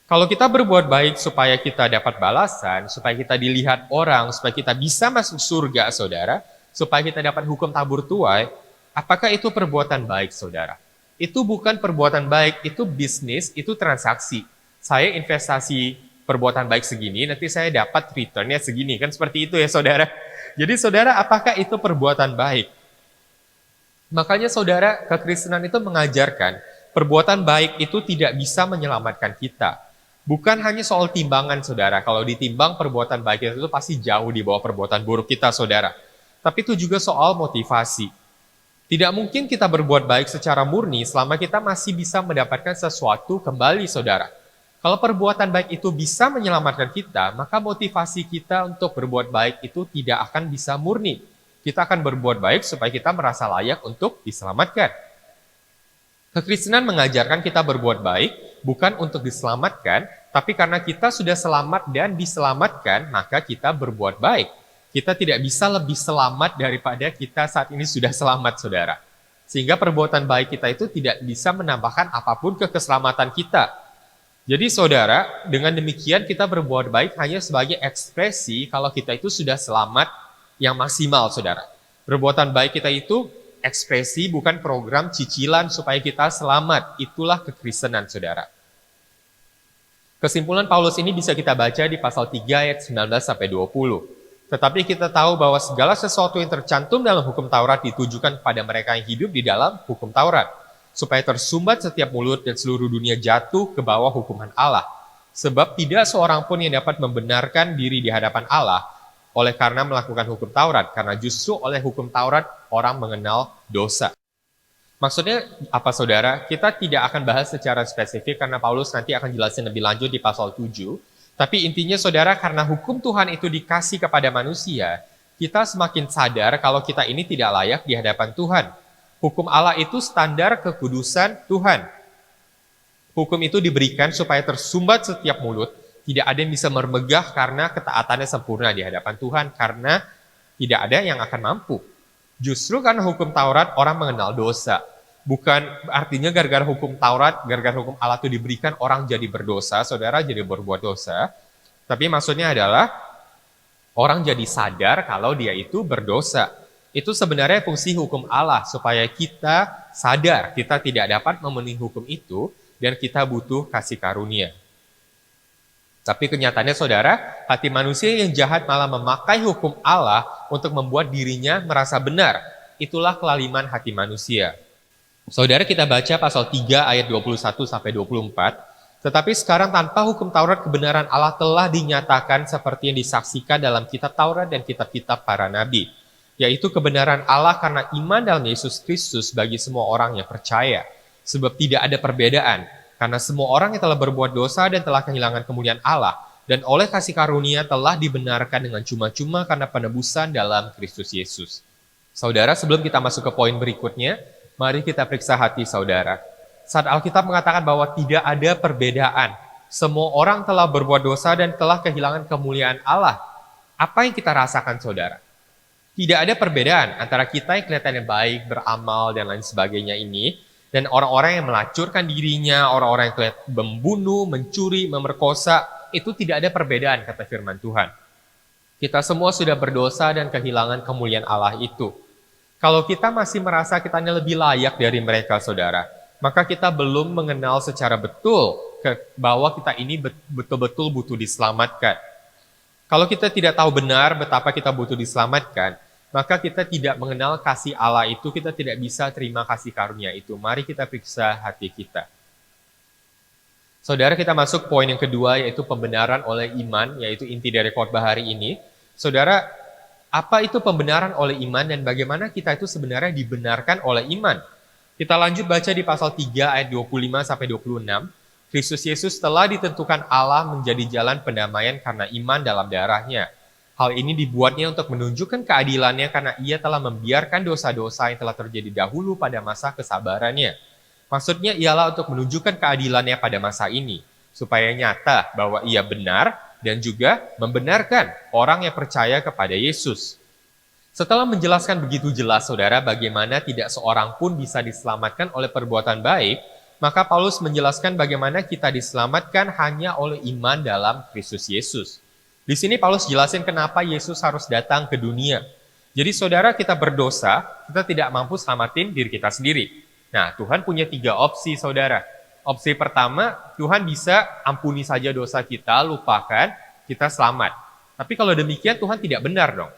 Kalau kita berbuat baik supaya kita dapat balasan, supaya kita dilihat orang, supaya kita bisa masuk surga, saudara, supaya kita dapat hukum tabur tuai, apakah itu perbuatan baik, saudara? Itu bukan perbuatan baik, itu bisnis, itu transaksi. Saya investasi perbuatan baik segini, nanti saya dapat returnnya segini, kan seperti itu ya, saudara? Jadi, saudara, apakah itu perbuatan baik? Makanya, saudara, kekristenan itu mengajarkan perbuatan baik itu tidak bisa menyelamatkan kita. Bukan hanya soal timbangan, saudara. Kalau ditimbang perbuatan baik itu pasti jauh di bawah perbuatan buruk kita, saudara. Tapi itu juga soal motivasi. Tidak mungkin kita berbuat baik secara murni selama kita masih bisa mendapatkan sesuatu kembali, saudara. Kalau perbuatan baik itu bisa menyelamatkan kita, maka motivasi kita untuk berbuat baik itu tidak akan bisa murni. Kita akan berbuat baik supaya kita merasa layak untuk diselamatkan. Kekristenan mengajarkan kita berbuat baik bukan untuk diselamatkan, tapi karena kita sudah selamat dan diselamatkan, maka kita berbuat baik. Kita tidak bisa lebih selamat daripada kita saat ini sudah selamat, saudara. Sehingga perbuatan baik kita itu tidak bisa menambahkan apapun ke keselamatan kita. Jadi saudara, dengan demikian kita berbuat baik hanya sebagai ekspresi kalau kita itu sudah selamat yang maksimal, saudara. Perbuatan baik kita itu ekspresi, bukan program cicilan supaya kita selamat. Itulah kekristenan, saudara. Kesimpulan Paulus ini bisa kita baca di pasal 3 ayat 19-20. Tetapi kita tahu bahwa segala sesuatu yang tercantum dalam hukum Taurat ditujukan kepada mereka yang hidup di dalam hukum Taurat, supaya tersumbat setiap mulut dan seluruh dunia jatuh ke bawah hukuman Allah. Sebab tidak seorang pun yang dapat membenarkan diri di hadapan Allah oleh karena melakukan hukum Taurat, karena justru oleh hukum Taurat orang mengenal dosa. Maksudnya apa, saudara? Kita tidak akan bahas secara spesifik karena Paulus nanti akan jelasin lebih lanjut di pasal 7. Tapi intinya, saudara, karena hukum Tuhan itu dikasih kepada manusia, kita semakin sadar kalau kita ini tidak layak di hadapan Tuhan. Hukum Allah itu standar kekudusan Tuhan. Hukum itu diberikan supaya tersumbat setiap mulut, tidak ada yang bisa mermegah karena ketaatannya sempurna di hadapan Tuhan, karena tidak ada yang akan mampu. Justru karena hukum Taurat orang mengenal dosa. Bukan artinya gara-gara hukum Taurat, gara-gara hukum Allah itu diberikan orang jadi berdosa, saudara jadi berbuat dosa. Tapi maksudnya adalah orang jadi sadar kalau dia itu berdosa. Itu sebenarnya fungsi hukum Allah, supaya kita sadar kita tidak dapat memenuhi hukum itu, dan kita butuh kasih karunia. Tapi kenyataannya saudara, hati manusia yang jahat malah memakai hukum Allah untuk membuat dirinya merasa benar. Itulah kelaliman hati manusia. Saudara, kita baca pasal 3 ayat 21-24. Tetapi sekarang tanpa hukum Taurat kebenaran Allah telah dinyatakan seperti yang disaksikan dalam kitab Taurat dan kitab-kitab para nabi. Yaitu kebenaran Allah karena iman dalam Yesus Kristus bagi semua orang yang percaya. Sebab tidak ada perbedaan, karena semua orang yang telah berbuat dosa dan telah kehilangan kemuliaan Allah, dan oleh kasih karunia telah dibenarkan dengan cuma-cuma karena penebusan dalam Kristus Yesus. Saudara, sebelum kita masuk ke poin berikutnya, mari kita periksa hati saudara. Saat Alkitab mengatakan bahwa tidak ada perbedaan, semua orang telah berbuat dosa dan telah kehilangan kemuliaan Allah. Apa yang kita rasakan saudara? Tidak ada perbedaan antara kita yang kelihatannya baik, beramal, dan lain sebagainya ini, dan orang-orang yang melacurkan dirinya, orang-orang yang kelihatan membunuh, mencuri, memerkosa, itu tidak ada perbedaan, kata firman Tuhan. Kita semua sudah berdosa dan kehilangan kemuliaan Allah itu. Kalau kita masih merasa kita lebih layak dari mereka, saudara, maka kita belum mengenal secara betul bahwa kita ini betul-betul butuh diselamatkan. Kalau kita tidak tahu benar betapa kita butuh diselamatkan, maka kita tidak mengenal kasih Allah itu, kita tidak bisa terima kasih karunia itu. Mari kita periksa hati kita. Saudara, kita masuk poin yang kedua, yaitu pembenaran oleh iman, yaitu inti dari khotbah hari ini. Saudara, apa itu pembenaran oleh iman dan bagaimana kita itu sebenarnya dibenarkan oleh iman? Kita lanjut baca di pasal 3 ayat 25-26. Kristus Yesus telah ditentukan Allah menjadi jalan pendamaian karena iman dalam darahnya. Hal ini dibuatnya untuk menunjukkan keadilannya karena ia telah membiarkan dosa-dosa yang telah terjadi dahulu pada masa kesabarannya. Maksudnya ialah untuk menunjukkan keadilannya pada masa ini, supaya nyata bahwa ia benar dan juga membenarkan orang yang percaya kepada Yesus. Setelah menjelaskan begitu jelas, saudara, bagaimana tidak seorang pun bisa diselamatkan oleh perbuatan baik, maka Paulus menjelaskan bagaimana kita diselamatkan hanya oleh iman dalam Kristus Yesus. Di sini Paulus jelasin kenapa Yesus harus datang ke dunia. Jadi saudara, kita berdosa, kita tidak mampu selamatin diri kita sendiri. Nah, Tuhan punya 3 opsi saudara. Opsi pertama, Tuhan bisa ampuni saja dosa kita, lupakan, kita selamat. Tapi kalau demikian Tuhan tidak benar dong.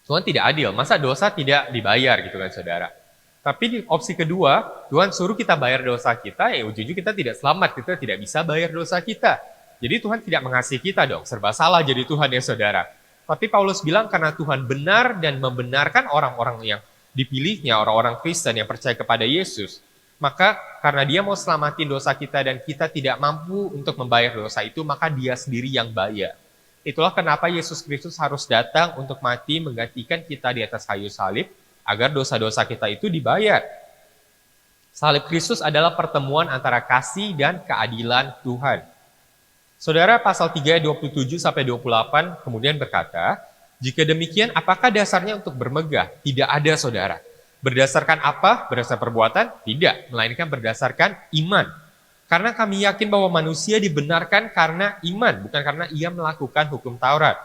Tuhan tidak adil, masa dosa tidak dibayar gitu kan saudara. Tapi di opsi kedua, Tuhan suruh kita bayar dosa kita, ya ujung-ujung kita tidak selamat, kita tidak bisa bayar dosa kita. Jadi Tuhan tidak mengasihi kita dong, serba salah jadi Tuhan ya saudara. Tapi Paulus bilang karena Tuhan benar dan membenarkan orang-orang yang dipilihnya, orang-orang Kristen yang percaya kepada Yesus, maka karena dia mau selamatin dosa kita dan kita tidak mampu untuk membayar dosa itu, maka dia sendiri yang bayar. Itulah kenapa Yesus Kristus harus datang untuk mati menggantikan kita di atas kayu salib, agar dosa-dosa kita itu dibayar. Salib Kristus adalah pertemuan antara kasih dan keadilan Tuhan. Saudara, pasal 3, 27-28 kemudian berkata, jika demikian, apakah dasarnya untuk bermegah? Tidak ada, saudara. Berdasarkan apa? Berdasarkan perbuatan? Tidak, melainkan berdasarkan iman. Karena kami yakin bahwa manusia dibenarkan karena iman, bukan karena ia melakukan hukum Taurat.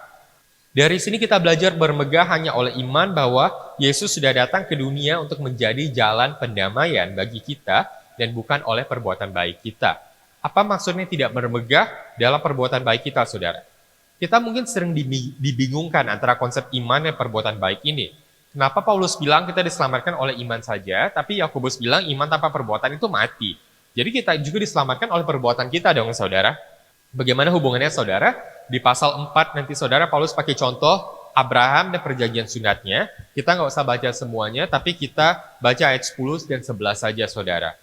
Dari sini kita belajar bermegah hanya oleh iman bahwa Yesus sudah datang ke dunia untuk menjadi jalan pendamaian bagi kita dan bukan oleh perbuatan baik kita. Apa maksudnya tidak bermegah dalam perbuatan baik kita, saudara? Kita mungkin sering dibingungkan antara konsep iman dan perbuatan baik ini. Kenapa Paulus bilang kita diselamatkan oleh iman saja, tapi Yakobus bilang iman tanpa perbuatan itu mati. Jadi kita juga diselamatkan oleh perbuatan kita dong, saudara. Bagaimana hubungannya, saudara? Di pasal 4 nanti saudara Paulus pakai contoh Abraham dan perjanjian sunatnya. Kita nggak usah baca semuanya, tapi kita baca ayat 10 dan 11 saja, saudara.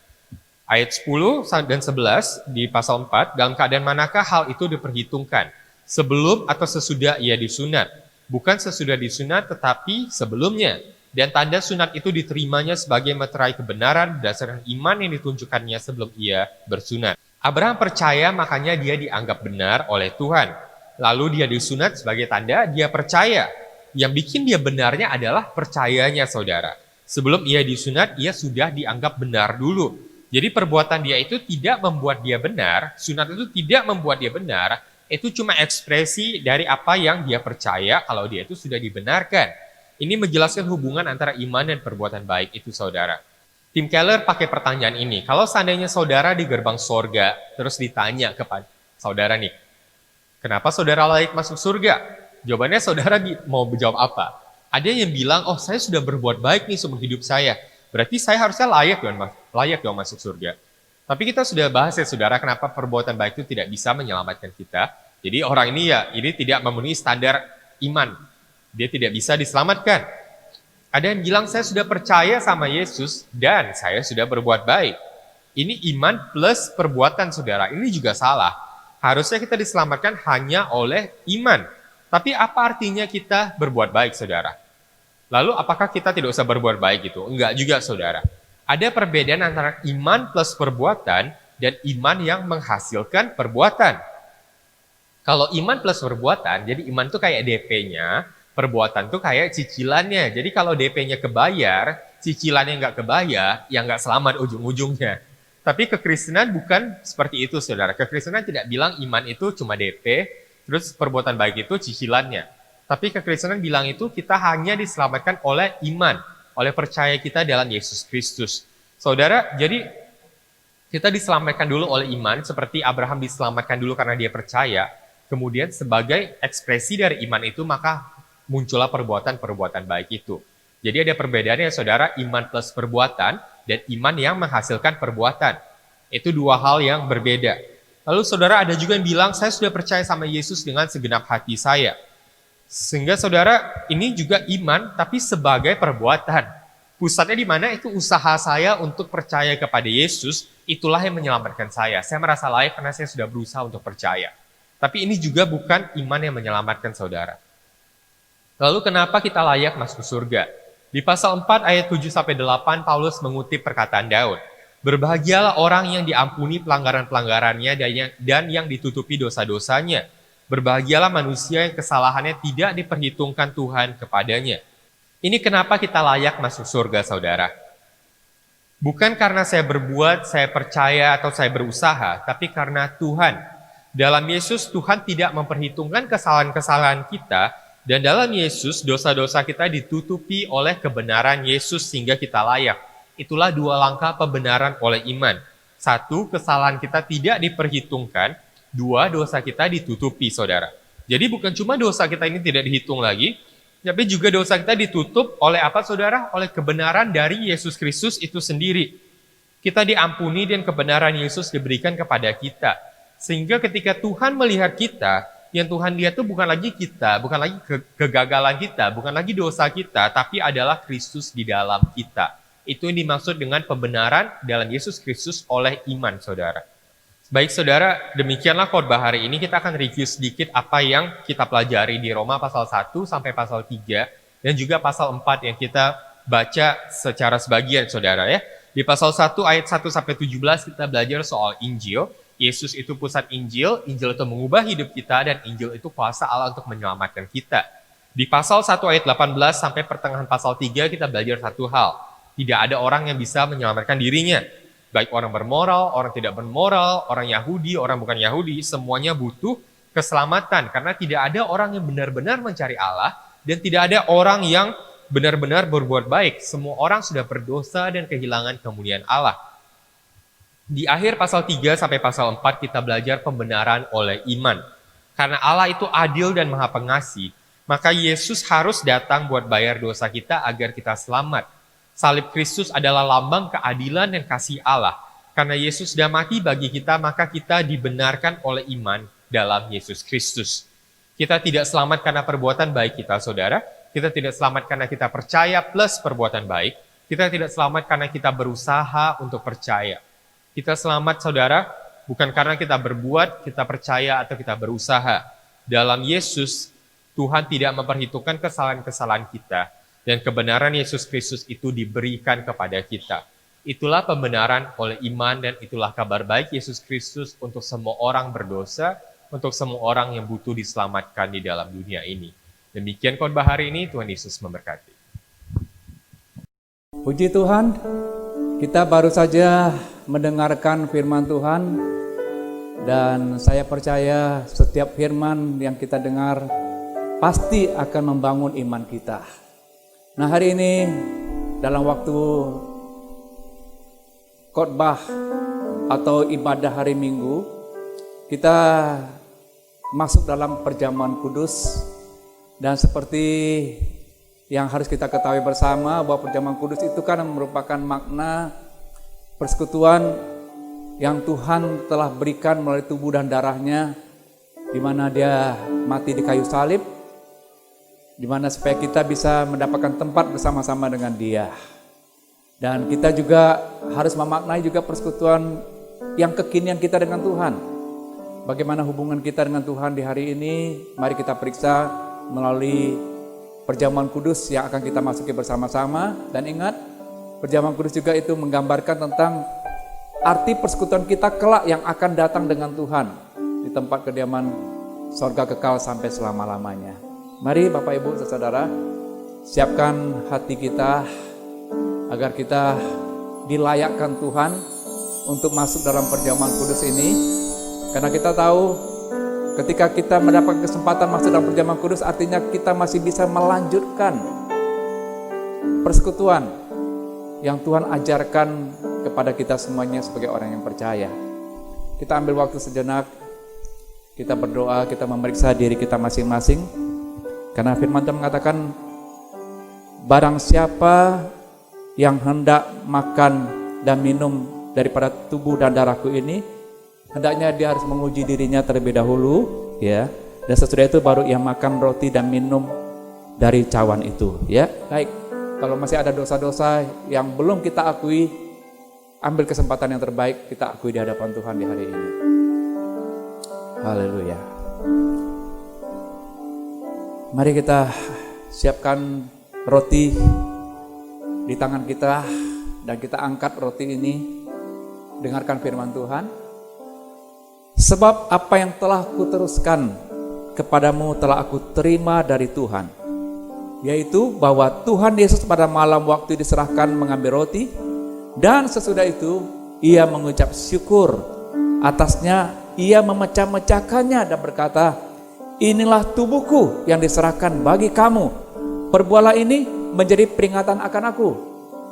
Ayat 10 dan 11 di pasal 4, dalam keadaan manakah hal itu diperhitungkan? Sebelum atau sesudah ia disunat? Bukan sesudah disunat, tetapi sebelumnya. Dan tanda sunat itu diterimanya sebagai meterai kebenaran berdasarkan iman yang ditunjukkannya sebelum ia bersunat. Abraham percaya, makanya dia dianggap benar oleh Tuhan. Lalu dia disunat sebagai tanda dia percaya. Yang bikin dia benarnya adalah percayanya, saudara. Sebelum ia disunat, ia sudah dianggap benar dulu. Jadi perbuatan dia itu tidak membuat dia benar, sunat itu tidak membuat dia benar, itu cuma ekspresi dari apa yang dia percaya kalau dia itu sudah dibenarkan. Ini menjelaskan hubungan antara iman dan perbuatan baik itu, saudara. Tim Keller pakai pertanyaan ini, kalau seandainya saudara di gerbang sorga, terus ditanya kepada saudara nih, kenapa saudara layak masuk surga? Jawabannya saudara mau menjawab apa? Ada yang bilang, oh saya sudah berbuat baik nih seumur hidup saya, berarti saya harusnya layak dong masuk surga. Tapi kita sudah bahas ya saudara, kenapa perbuatan baik itu tidak bisa menyelamatkan kita. Jadi orang ini tidak memenuhi standar iman. Dia tidak bisa diselamatkan. Ada yang bilang saya sudah percaya sama Yesus dan saya sudah berbuat baik. Ini iman plus perbuatan, saudara. Ini juga salah. Harusnya kita diselamatkan hanya oleh iman. Tapi apa artinya kita berbuat baik, saudara? Lalu apakah kita tidak usah berbuat baik itu? Enggak juga, saudara. Ada perbedaan antara iman plus perbuatan dan iman yang menghasilkan perbuatan. Kalau iman plus perbuatan, jadi iman itu kayak DP-nya, perbuatan tuh kayak cicilannya. Jadi kalau DP-nya kebayar, cicilannya nggak kebayar, ya nggak selamat ujung-ujungnya. Tapi kekristenan bukan seperti itu, saudara. Kekristenan tidak bilang iman itu cuma DP, terus perbuatan baik itu cicilannya. Tapi kekristenan bilang itu kita hanya diselamatkan oleh iman, oleh percaya kita dalam Yesus Kristus. Saudara, jadi kita diselamatkan dulu oleh iman, seperti Abraham diselamatkan dulu karena dia percaya. Kemudian sebagai ekspresi dari iman itu, maka muncullah perbuatan-perbuatan baik itu. Jadi ada perbedaannya, saudara, iman plus perbuatan dan iman yang menghasilkan perbuatan. Itu dua hal yang berbeda. Lalu saudara, ada juga yang bilang, saya sudah percaya sama Yesus dengan segenap hati saya. Sehingga saudara, ini juga iman tapi sebagai perbuatan. Pusatnya di mana? Itu usaha saya untuk percaya kepada Yesus, itulah yang menyelamatkan saya. Saya merasa layak karena saya sudah berusaha untuk percaya. Tapi ini juga bukan iman yang menyelamatkan saudara. Lalu kenapa kita layak masuk surga? Di pasal 4 ayat 7-8 Paulus mengutip perkataan Daud. Berbahagialah orang yang diampuni pelanggaran-pelanggarannya dan yang ditutupi dosa-dosanya. Berbahagialah manusia yang kesalahannya tidak diperhitungkan Tuhan kepadanya. Ini kenapa kita layak masuk surga, saudara. Bukan karena saya berbuat, saya percaya, atau saya berusaha, tapi karena Tuhan. Dalam Yesus, Tuhan tidak memperhitungkan kesalahan-kesalahan kita, dan dalam Yesus, dosa-dosa kita ditutupi oleh kebenaran Yesus sehingga kita layak. Itulah dua langkah pembenaran oleh iman. Satu, kesalahan kita tidak diperhitungkan. Dua, dosa kita ditutupi, saudara. Jadi bukan cuma dosa kita ini tidak dihitung lagi, tapi juga dosa kita ditutup oleh apa, saudara? Oleh kebenaran dari Yesus Kristus itu sendiri. Kita diampuni dan kebenaran Yesus diberikan kepada kita. Sehingga ketika Tuhan melihat kita, yang Tuhan lihat itu bukan lagi kita, bukan lagi kegagalan kita, bukan lagi dosa kita, tapi adalah Kristus di dalam kita. Itu yang dimaksud dengan pembenaran dalam Yesus Kristus oleh iman, saudara. Baik, saudara, demikianlah khotbah hari ini. Kita akan review sedikit apa yang kita pelajari di Roma pasal 1 sampai pasal 3, dan juga pasal 4 yang kita baca secara sebagian, saudara ya. Di pasal 1 ayat 1 sampai 17 kita belajar soal Injil. Yesus itu pusat Injil, Injil itu mengubah hidup kita, dan Injil itu kuasa Allah untuk menyelamatkan kita. Di pasal 1 ayat 18 sampai pertengahan pasal 3 kita belajar satu hal. Tidak ada orang yang bisa menyelamatkan dirinya. Baik orang bermoral, orang tidak bermoral, orang Yahudi, orang bukan Yahudi, semuanya butuh keselamatan. Karena tidak ada orang yang benar-benar mencari Allah, dan tidak ada orang yang benar-benar berbuat baik. Semua orang sudah berdosa dan kehilangan kemuliaan Allah. Di akhir pasal 3 sampai pasal 4 kita belajar pembenaran oleh iman. Karena Allah itu adil dan maha pengasih, maka Yesus harus datang buat bayar dosa kita agar kita selamat. Salib Kristus adalah lambang keadilan dan kasih Allah. Karena Yesus sudah mati bagi kita, maka kita dibenarkan oleh iman dalam Yesus Kristus. Kita tidak selamat karena perbuatan baik kita, saudara. Kita tidak selamat karena kita percaya plus perbuatan baik. Kita tidak selamat karena kita berusaha untuk percaya. Kita selamat, saudara, bukan karena kita berbuat, kita percaya, atau kita berusaha. Dalam Yesus, Tuhan tidak memperhitungkan kesalahan-kesalahan kita. Dan kebenaran Yesus Kristus itu diberikan kepada kita. Itulah pembenaran oleh iman dan itulah kabar baik Yesus Kristus untuk semua orang berdosa, untuk semua orang yang butuh diselamatkan di dalam dunia ini. Demikian khotbah hari ini, Tuhan Yesus memberkati. Puji Tuhan, kita baru saja mendengarkan firman Tuhan dan saya percaya setiap firman yang kita dengar pasti akan membangun iman kita. Nah, hari ini dalam waktu khotbah atau ibadah hari Minggu, kita masuk dalam perjamuan kudus dan seperti yang harus kita ketahui bersama bahwa perjamuan kudus itu kan merupakan makna persekutuan yang Tuhan telah berikan melalui tubuh dan darahnya, di mana dia mati di kayu salib, di mana supaya kita bisa mendapatkan tempat bersama-sama dengan dia. Dan kita juga harus memaknai juga persekutuan yang kekinian kita dengan Tuhan. Bagaimana hubungan kita dengan Tuhan di hari ini, mari kita periksa melalui perjamuan kudus yang akan kita masuki bersama-sama. Dan ingat, perjamuan kudus juga itu menggambarkan tentang arti persekutuan kita kelak yang akan datang dengan Tuhan di tempat kediaman sorga kekal sampai selama-lamanya. Mari Bapak Ibu Saudara, siapkan hati kita agar kita dilayakkan Tuhan untuk masuk dalam perjamuan kudus ini. Karena kita tahu ketika kita mendapat kesempatan masuk dalam perjamuan kudus, artinya kita masih bisa melanjutkan persekutuan yang Tuhan ajarkan kepada kita semuanya sebagai orang yang percaya. Kita ambil waktu sejenak, kita berdoa, kita memeriksa diri kita masing-masing. Karena firman Tuhan mengatakan, barang siapa yang hendak makan dan minum daripada tubuh dan darahku ini, hendaknya dia harus menguji dirinya terlebih dahulu, ya. Dan sesudah itu baru ia makan roti dan minum dari cawan itu, ya. Baik, kalau masih ada dosa-dosa yang belum kita akui, ambil kesempatan yang terbaik kita akui di hadapan Tuhan di hari ini. Haleluya. Mari kita siapkan roti di tangan kita dan kita angkat roti ini, dengarkan firman Tuhan. Sebab apa yang telah kuteruskan kepadamu telah aku terima dari Tuhan, yaitu bahwa Tuhan Yesus pada malam waktu diserahkan mengambil roti, dan sesudah itu ia mengucap syukur atasnya, ia memecah-mecahkannya dan berkata, inilah tubuhku yang diserahkan bagi kamu, perbuatlah ini menjadi peringatan akan aku.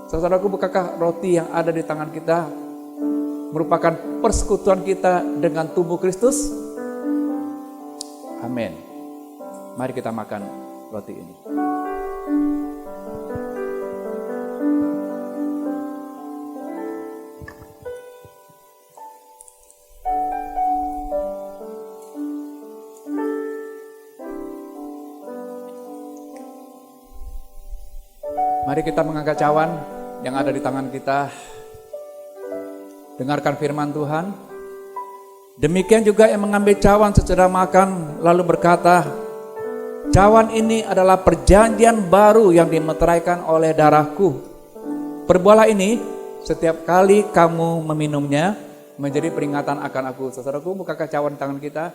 Saudaraku, bukankah roti yang ada di tangan kita merupakan persekutuan kita dengan tubuh Kristus? Amin. Mari kita makan roti ini. Mari kita mengangkat cawan yang ada di tangan kita. Dengarkan firman Tuhan. Demikian juga yang mengambil cawan sesudah makan lalu berkata, cawan ini adalah perjanjian baru yang dimeteraikan oleh darahku. Perbuatlah ini setiap kali kamu meminumnya menjadi peringatan akan aku. Saudaraku, bukankah cawan tangan kita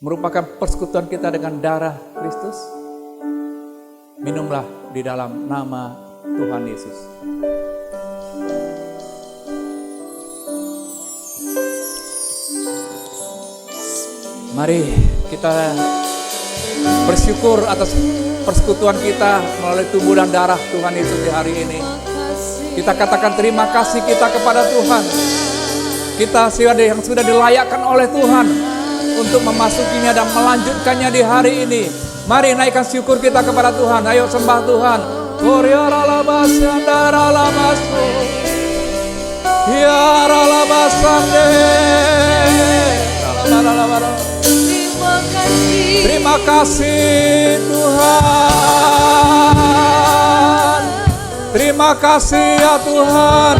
merupakan persekutuan kita dengan darah Kristus? Minumlah di dalam nama Tuhan Yesus. Mari kita bersyukur atas persekutuan kita melalui tubuh dan darah Tuhan Yesus di hari ini. Kita katakan terima kasih kita kepada Tuhan. Kita yang sudah dilayakkan oleh Tuhan untuk memasukinya dan melanjutkannya di hari ini. Mari naikkan syukur kita kepada Tuhan. Ayo sembah Tuhan. Terima kasih Tuhan. Terima kasih ya Tuhan.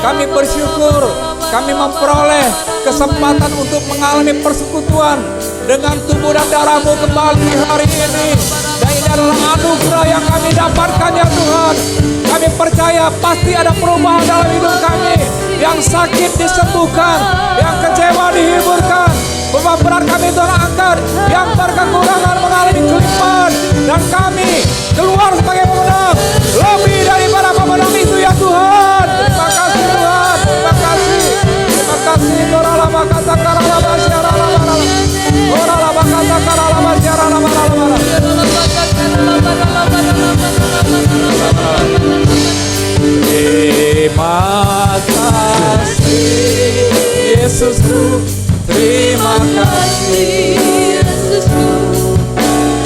Kami bersyukur, kami memperoleh kesempatan untuk mengalami persekutuan dengan tubuh dan darah-Mu kembali hari ini. Dan ini adalah anugerah yang kami dapatkan ya Tuhan. Kami percaya pasti ada perubahan dalam hidup kami. Yang sakit disembuhkan, yang kecewa dihiburkan, beban berat kami Tuhan angkat, yang berkekurangan mengalami kelimpahan, dan kami keluar sebagai pemenang, lebih daripada pemenang itu ya Tuhan. Terima kasih Tuhan, terima kasih, terima kasih. Koralama kata karalama syaralama, koralama kata karalama syaralama. Terima kasih Yesusku, terima kasih Yesusku.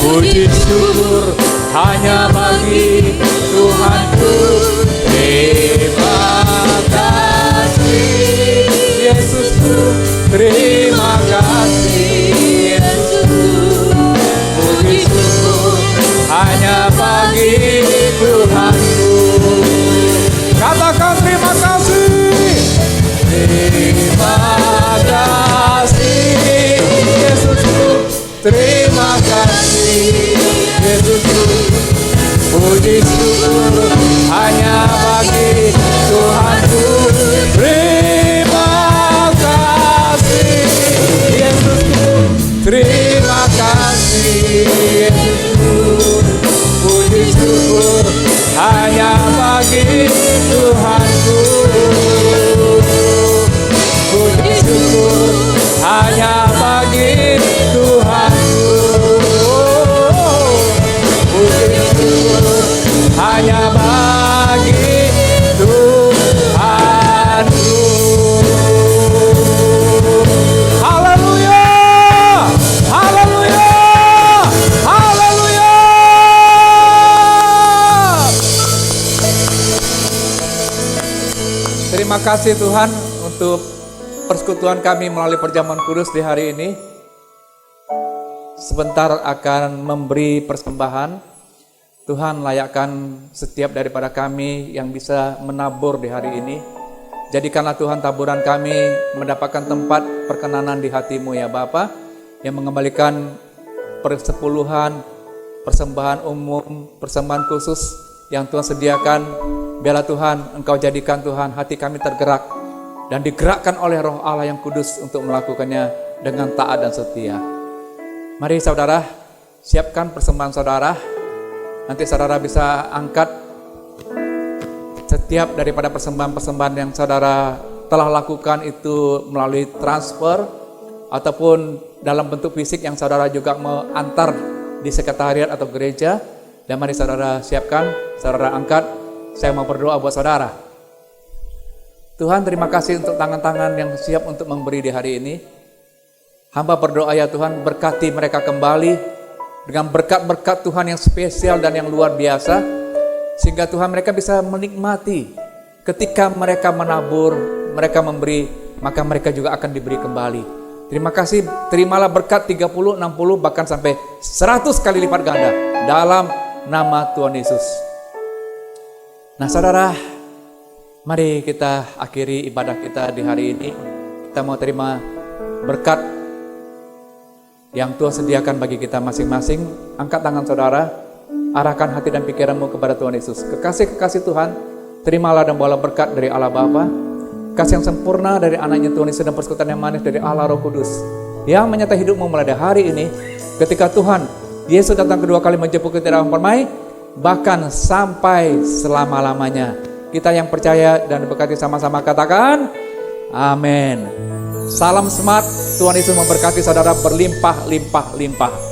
Puji syukur hanya bagi Tuhanku. Terima kasih Yesusku, terima kasih Yesusku. Puji syukur hanya bagi Tuhanku. Katakan terima kasih. Terima kasih Yesusku, terima kasih Yesusku. Puji syukur hanya bagi Tuhanku. Terima kasih Yesusku, terima kasih Yesusku. Puji syukur hanya bagi Tuhanku. Puji syukur hanya bagi Tuhanku. Puji syukur hanya bagi Tuhanku. Haleluya, haleluya, haleluya. Terima kasih Tuhan untuk persekutuan kami melalui perjamuan kudus di hari ini. Sebentar akan memberi persembahan. Tuhan layakkan setiap daripada kami yang bisa menabur di hari ini. Jadikanlah Tuhan taburan kami mendapatkan tempat perkenanan di hati-Mu ya Bapa, yang mengembalikan persepuluhan, persembahan umum, persembahan khusus yang Tuhan sediakan. Biarlah Tuhan Engkau jadikan Tuhan hati kami tergerak dan digerakkan oleh Roh Allah yang kudus untuk melakukannya dengan taat dan setia. Mari saudara, siapkan persembahan saudara. Nanti saudara bisa angkat setiap daripada persembahan-persembahan yang saudara telah lakukan itu melalui transfer ataupun dalam bentuk fisik yang saudara juga mau antar di sekretariat atau gereja. Dan mari saudara siapkan, saudara angkat. Saya mau berdoa buat saudara. Tuhan, terima kasih untuk tangan-tangan yang siap untuk memberi di hari ini. Hamba berdoa ya Tuhan, berkati mereka kembali dengan berkat-berkat Tuhan yang spesial dan yang luar biasa, sehingga Tuhan mereka bisa menikmati ketika mereka menabur, mereka memberi, maka mereka juga akan diberi kembali. Terima kasih, terimalah berkat 30, 60, bahkan sampai 100 kali lipat ganda dalam nama Tuhan Yesus. Nah saudara, mari kita akhiri ibadah kita di hari ini. Kita mau terima berkat yang Tuhan sediakan bagi kita masing-masing. Angkat tangan saudara, arahkan hati dan pikiranmu kepada Tuhan Yesus. Kekasih-kekasih Tuhan, terimalah dan bawalah berkat dari Allah Bapa, kasih yang sempurna dari anaknya Tuhan Yesus, dan persekutuan yang manis dari Allah Roh Kudus yang menyertai hidupmu mulai dari hari ini. Ketika Tuhan Yesus datang kedua kali menjemput kita dalam permai, bahkan sampai selama-lamanya. Kita yang percaya dan diberkati sama-sama katakan amin. Salam semangat, Tuhan Yesus memberkati saudara berlimpah-limpah-limpah.